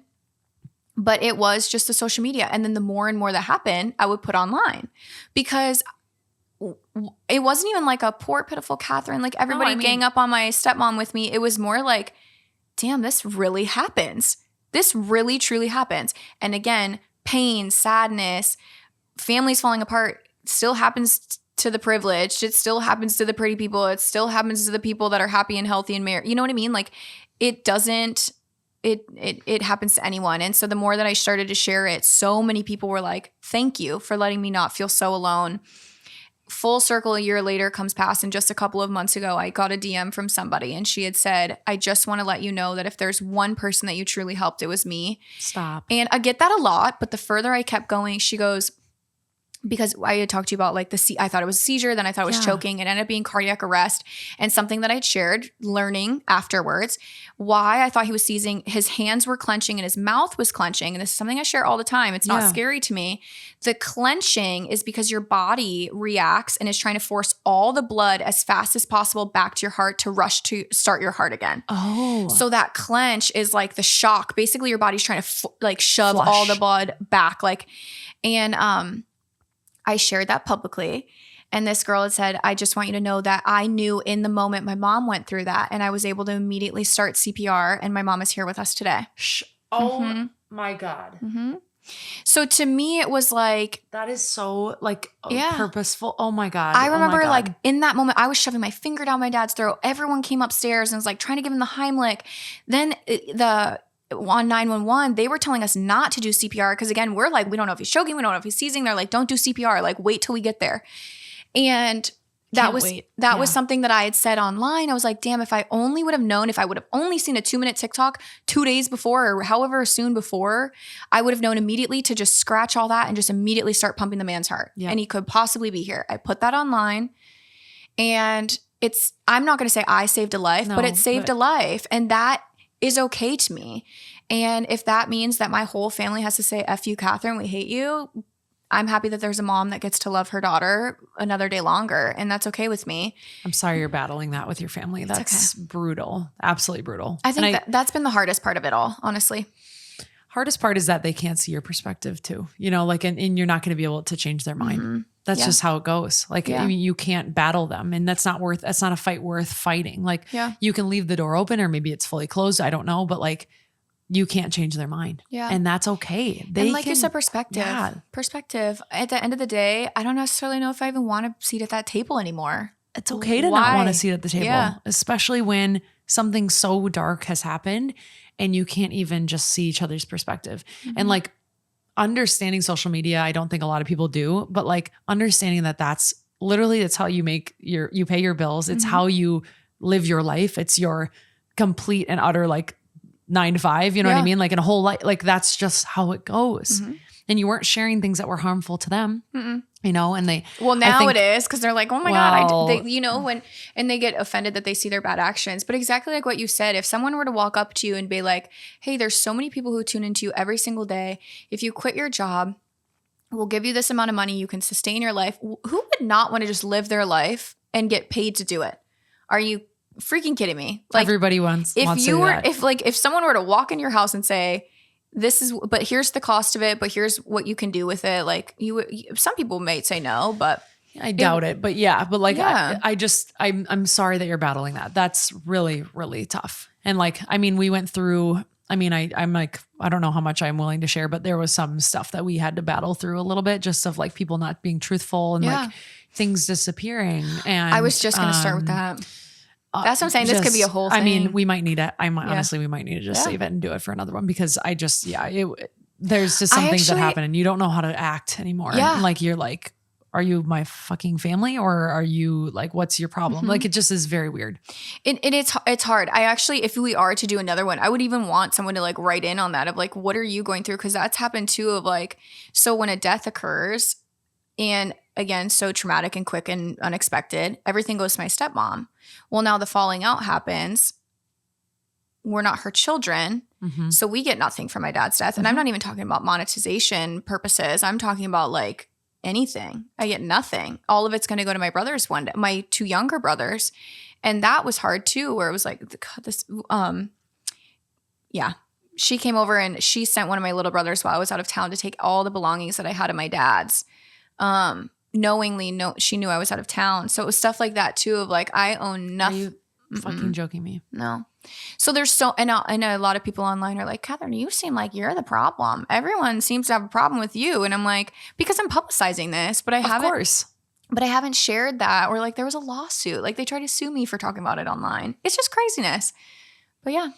But it was just the social media. And then the more and more that happened, I would put online because it wasn't even like a poor, pitiful Catherine. Like everybody gang up on my stepmom with me. It was more like, damn, this really happens. This really, truly happens. And again, pain, sadness, families falling apart still happens to the privileged. It still happens to the pretty people. It still happens to the people that are happy and healthy and married. You know what I mean? Like it doesn't... It happens to anyone. And so the more that I started to share it, so many people were like, thank you for letting me not feel so alone. Full circle, a year later comes past. And just a couple of months ago, I got a DM from somebody and she had said, I just want to let you know that if there's one person that you truly helped, it was me. Stop. And I get that a lot. But the further I kept going, she goes, because I had talked to you about like I thought it was a seizure, then I thought it was choking. It ended up being cardiac arrest. And something that I'd shared learning afterwards, why I thought he was seizing, his hands were clenching and his mouth was clenching. And this is something I share all the time. It's not scary to me. The clenching is because your body reacts and is trying to force all the blood as fast as possible back to your heart to rush to start your heart again. Oh. So that clench is like the shock. Basically, your body's trying to like shove all the blood back. I shared that publicly. And this girl had said, I just want you to know that I knew in the moment my mom went through that, and I was able to immediately start CPR, and my mom is here with us today. Oh my God. Mm-hmm. So to me, it was like, that is so like purposeful. Oh my God. I remember like in that moment, I was shoving my finger down my dad's throat. Everyone came upstairs and was like trying to give him the Heimlich. Then on 911, they were telling us not to do CPR because again, we're like, we don't know if he's choking, we don't know if he's seizing. They're like, don't do CPR, like wait till we get there. And that was something that I had said online. I was like, damn, if I only would have known, if I would have only seen a 2-minute TikTok 2 days before or however soon before, I would have known immediately to just scratch all that and just immediately start pumping the man's heart. Yeah. And he could possibly be here. I put that online, and I'm not going to say I saved a life, but it saved a life. And that is okay to me. And if that means that my whole family has to say, F you, Catherine, we hate you, I'm happy that there's a mom that gets to love her daughter another day longer. And that's okay with me. I'm sorry you're battling that with your family. That's brutal. Absolutely brutal. I think that's been the hardest part of it all, honestly. Hardest part is that they can't see your perspective too. You know, like, and you're not going to be able to change their mind. Mm-hmm. That's just how it goes. Like, I mean, you can't battle them, and that's not a fight worth fighting. Like, you can leave the door open, or maybe it's fully closed. I don't know, but like, you can't change their mind. Yeah. And that's okay. And like you said, perspective. Yeah. Perspective. At the end of the day, I don't necessarily know if I even want a seat at that table anymore. It's okay to not want a seat at the table, especially when something so dark has happened and you can't even just see each other's perspective. Mm-hmm. And like, understanding social media, I don't think a lot of people do, but like understanding that that's how you you pay your bills. It's how you live your life. It's your complete and utter like 9 to 5, you know what I mean? Like in a whole life, like that's just how it goes. Mm-hmm. And you weren't sharing things that were harmful to them, you know, and now it is, because they're like, oh my God, you know, and they get offended that they see their bad actions. But exactly like what you said, if someone were to walk up to you and be like, hey, there's so many people who tune into you every single day. If you quit your job, we'll give you this amount of money. You can sustain your life. Who would not want to just live their life and get paid to do it? Are you freaking kidding me? Like, everybody wants if someone were to walk in your house and say, but here's the cost of it, but here's what you can do with it. Like some people may say no, but I doubt it. But I'm sorry that you're battling that. That's really, really tough. And like, I mean, we went through, I'm like, I don't know how much I'm willing to share, but there was some stuff that we had to battle through a little bit, just of like people not being truthful and like things disappearing. And I was just going to start with that. That's what I'm saying. This could be a whole thing. I mean, we might need it. Honestly, we might need to just save it and do it for another one, because there's just some things that happen and you don't know how to act anymore. Yeah. And like, you're like, are you my fucking family, or are you like, what's your problem? Mm-hmm. Like, it just is very weird. And it's hard. I actually, if we are to do another one, I would even want someone to like write in on that of like, what are you going through? Cause that's happened too, of like, so when a death occurs, and again, so traumatic and quick and unexpected, everything goes to my stepmom. Well, now the falling out happens. We're not her children. Mm-hmm. So we get nothing from my dad's death. And I'm not even talking about monetization purposes. I'm talking about like anything. I get nothing. All of it's going to go to my brothers one day, my 2 younger brothers. And that was hard too, where it was like, God, she came over and she sent one of my little brothers while I was out of town to take all the belongings that I had of my dad's. She knew I was out of town. So it was stuff like that too, of like, I own nothing. Are you fucking joking me? No. So there's and I know a lot of people online are like, Catherine, you seem like you're the problem. Everyone seems to have a problem with you. And I'm like, because I'm publicizing this, but I haven't shared that. Or like, there was a lawsuit. Like, they tried to sue me for talking about it online. It's just craziness. But yeah.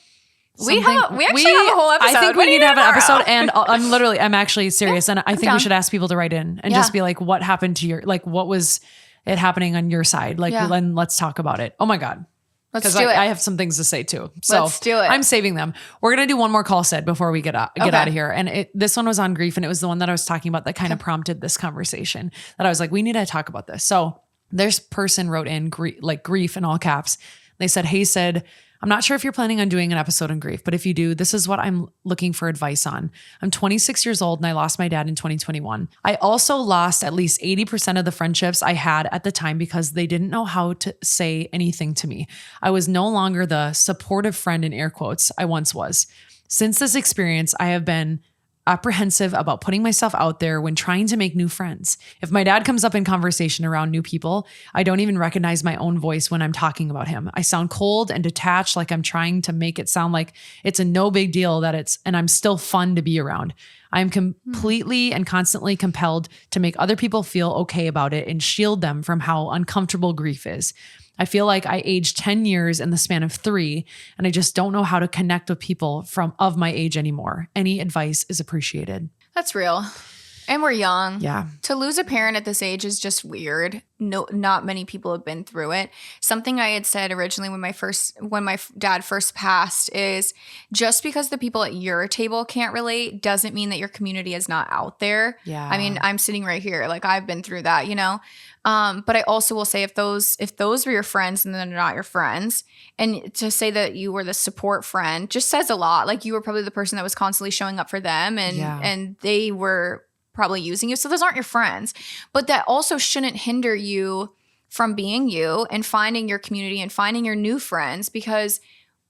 We actually have a whole episode. I think we need to have an episode, and I'm actually serious. And I think we should ask people to write in and just be like, what happened to what was it happening on your side? Like, then let's talk about it. Oh my God. Let's do it. I have some things to say too. So let's do it. I'm saving them. We're going to do one more call, Sid, before we get out of here. And this one was on grief, and it was the one that I was talking about that kind of prompted this conversation that I was like, we need to talk about this. So this person wrote in grief in all caps. They said, hey, Sid, I'm not sure if you're planning on doing an episode on grief, but if you do, this is what I'm looking for advice on. I'm 26 years old and I lost my dad in 2021. I also lost at least 80% of the friendships I had at the time because they didn't know how to say anything to me. I was no longer the supportive friend in air quotes I once was. Since this experience, I have been apprehensive about putting myself out there when trying to make new friends. If my dad comes up in conversation around new people, I don't even recognize my own voice when I'm talking about him. I sound cold and detached, like I'm trying to make it sound like it's a no big deal and I'm still fun to be around. I'm completely and constantly compelled to make other people feel okay about it and shield them from how uncomfortable grief is. I feel like I aged 10 years in the span of 3, and I just don't know how to connect with people of my age anymore. Any advice is appreciated. That's real. And we're young. Yeah. To lose a parent at this age is just weird. No, not many people have been through it. Something I had said originally when my dad first passed is just because the people at your table can't relate doesn't mean that your community is not out there. Yeah. I mean, I'm sitting right here. Like I've been through that, you know? But I also will say if those were your friends and then they're not your friends, and to say that you were the support friend just says a lot. Like you were probably the person that was constantly showing up for them and they were probably using you. So those aren't your friends, but that also shouldn't hinder you from being you and finding your community and finding your new friends, because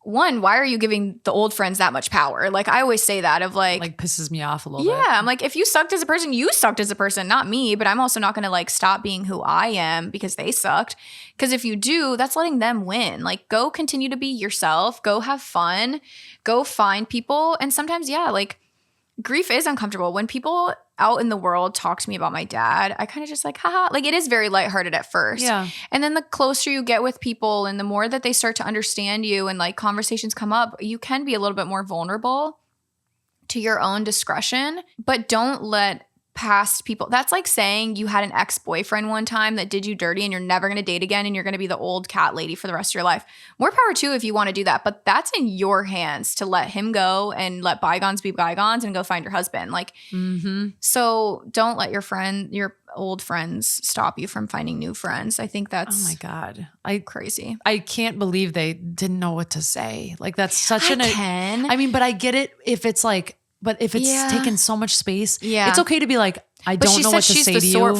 one, why are you giving the old friends that much power? Like I always say that of like pisses me off a little bit. Yeah. I'm like, if you sucked as a person, you sucked as a person, not me, but I'm also not going to like stop being who I am because they sucked. Because if you do, that's letting them win. Like go continue to be yourself, go have fun, go find people. And sometimes, like grief is uncomfortable. When people out in the world talk to me about my dad, I kind of just like, haha. Like it is very lighthearted at first. Yeah. And then the closer you get with people and the more that they start to understand you and like conversations come up, you can be a little bit more vulnerable to your own discretion, but don't let past people. That's like saying you had an ex-boyfriend one time that did you dirty and you're never going to date again and you're going to be the old cat lady for the rest of your life. More power to you if you want to do that, but that's in your hands to let him go and let bygones be bygones and go find your husband. Like, so don't let your old friends stop you from finding new friends. I think that's, oh my God, crazy. I can't believe they didn't know what to say. Like that's such I mean, but I get it if it's like, but if it's taken so much space, it's okay to be like, I don't know what to say to you.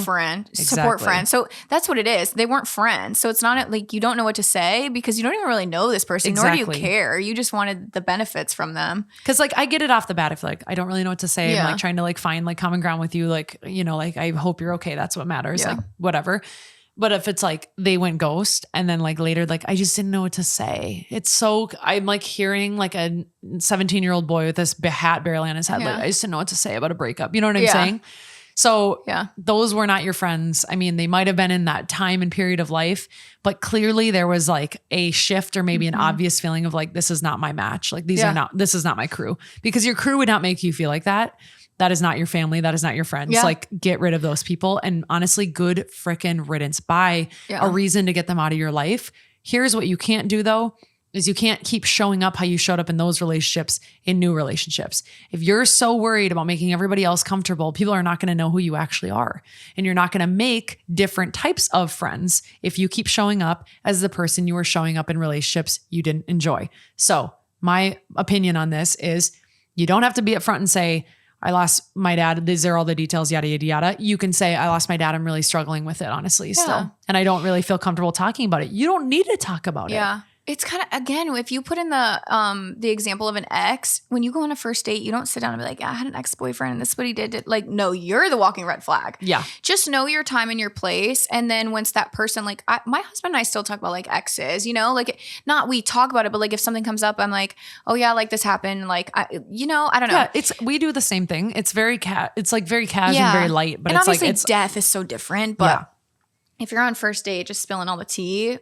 Support friend. So that's what it is. They weren't friends. So it's not like you don't know what to say because you don't even really know this person, nor do you care. You just wanted the benefits from them. Cause like I get it off the bat. If like, I don't really know what to say. I'm like trying to like find like common ground with you. Like, you know, like I hope you're okay. That's what matters. Like whatever. But if it's like they went ghost and then like later, like I just didn't know what to say. I'm like hearing like a 17-year-old boy with this hat barely on his head. Like I just didn't know what to say about a breakup. You know what I'm saying? So those were not your friends. I mean, they might have been in that time and period of life, but clearly there was like a shift or maybe an obvious feeling of like, this is not my match. Like this is not my crew, because your crew would not make you feel like that. That is not your family. That is not your friends. Like get rid of those people. And honestly, good frickin' riddance. Buy a reason to get them out of your life. Here's what you can't do though, is you can't keep showing up how you showed up in those relationships in new relationships. If you're so worried about making everybody else comfortable, people are not going to know who you actually are. And you're not going to make different types of friends if you keep showing up as the person you were showing up in relationships you didn't enjoy. So my opinion on this is you don't have to be upfront and say, I lost my dad. These are all the details, yada, yada, yada. You can say, I lost my dad. I'm really struggling with it, honestly, still. And I don't really feel comfortable talking about it. You don't need to talk about it. Yeah. It's kind of, again, if you put in the example of an ex, when you go on a first date, you don't sit down and be like, I had an ex-boyfriend and this is what he did. Like, no, you're the walking red flag. Yeah. Just know your time and your place. And then once that person, like my husband and I still talk about like exes, you know, like not we talk about it, but like if something comes up, I'm like, oh yeah, like this happened. Like, I don't know. Yeah, we do the same thing. It's very it's like very casual and very light, but and it's obviously like, death is so different, but if you're on first date, just spilling all the tea,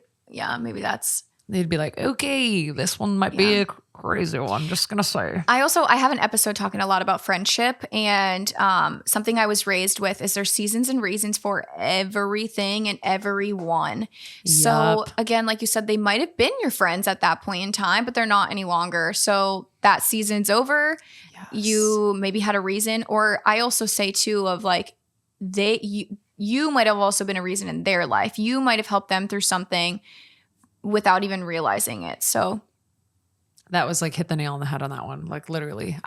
maybe that's. They'd be like, okay, this one might be a crazy one. Just gonna say. I have an episode talking a lot about friendship, and something I was raised with is there's seasons and reasons for everything and everyone. So again, like you said, they might have been your friends at that point in time, but they're not any longer. So that season's over. Yes. You maybe had a reason, or I also say too of like you might have also been a reason in their life. You might have helped them through something without even realizing it. So that was like hit the nail on the head on that one. Like literally.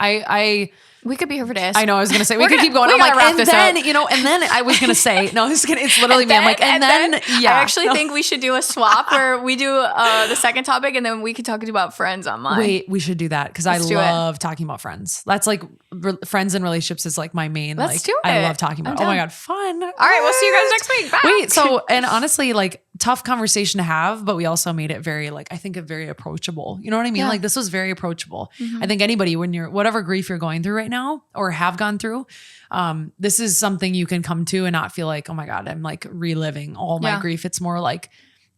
We could be here for days. I know. I was going to say, we could keep going. I'm like, and then, and then I was going to say, no, it's literally me. I'm like, and then, yeah. I actually think we should do a swap where we do the second topic and then we could talk about friends on mine. Wait, we should do that because I love talking about friends. That's like friends and relationships is like my main, Let's do it. I love talking about. Oh my God, fun. All right, we'll see you guys next week. Bye. Wait, so, and honestly, like tough conversation to have, but we also made it very, like, I think very approachable. You know what I mean? Yeah. Like this was very approachable. Mm-hmm. I think anybody, when you're, whatever grief you're going through right now or have gone through, this is something you can come to and not feel like, oh my God, I'm like reliving all my grief. It's more like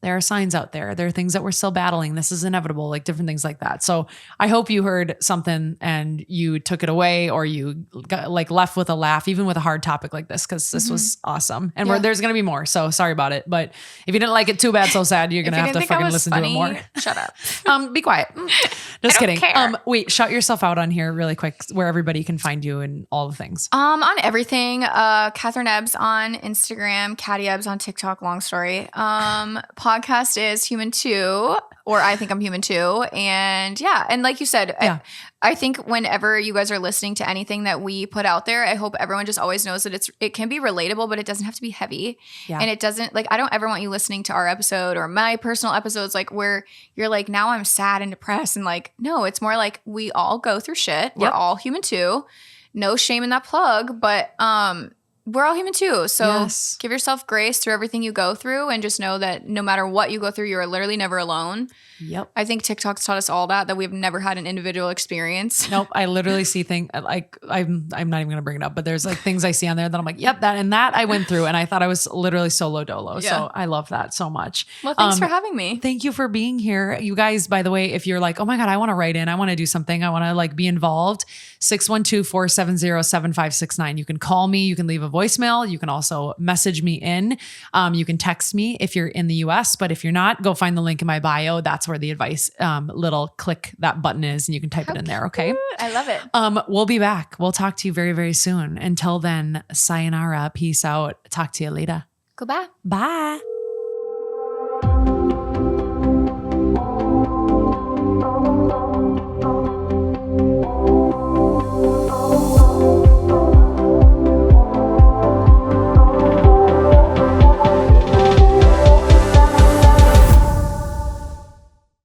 there are signs out there. There are things that we're still battling. This is inevitable, like different things like that. So I hope you heard something and you took it away or you got like left with a laugh, even with a hard topic like this, because this was awesome. And there's going to be more. So sorry about it. But if you didn't like it, too bad, so sad. You're going to have to fucking listen to it more. Shut up. Be quiet. Just kidding. Care. Wait, shout yourself out on here really quick where everybody can find you and all the things. On everything. Catherine Nebs on Instagram, Catty Ebs on TikTok, long story. Podcast is Human Too, or I Think I'm Human Too. And and like you said, I think whenever you guys are listening to anything that we put out there, I hope everyone just always knows that it can be relatable, but it doesn't have to be heavy. Yeah. And it doesn't, like, I don't ever want you listening to our episode or my personal episodes, like where you're like, now I'm sad and depressed. And like, no, it's more like we all go through shit. We're all human too. No shame in that plug, but we're all human too. So give yourself grace through everything you go through and just know that no matter what you go through, you're literally never alone. Yep. I think TikTok's taught us all that we've never had an individual experience. Nope. I literally see things like I'm not even going to bring it up, but there's like things I see on there that I'm like, yep, that I went through and I thought I was literally solo dolo. Yeah. So I love that so much. Well, thanks for having me. Thank you for being here. You guys, by the way, if you're like, oh my God, I want to write in, I want to do something, I want to like be involved, 612-470-7569. You can call me, you can leave a voicemail. You can also message me in. You can text me if you're in the US, but if you're not, go find the link in my bio. That's where the advice little click that button is and you can type it in there. Okay. Cute. I love it. We'll be back. We'll talk to you very, very soon. Until then, sayonara, peace out. Talk to you later. Goodbye. Bye.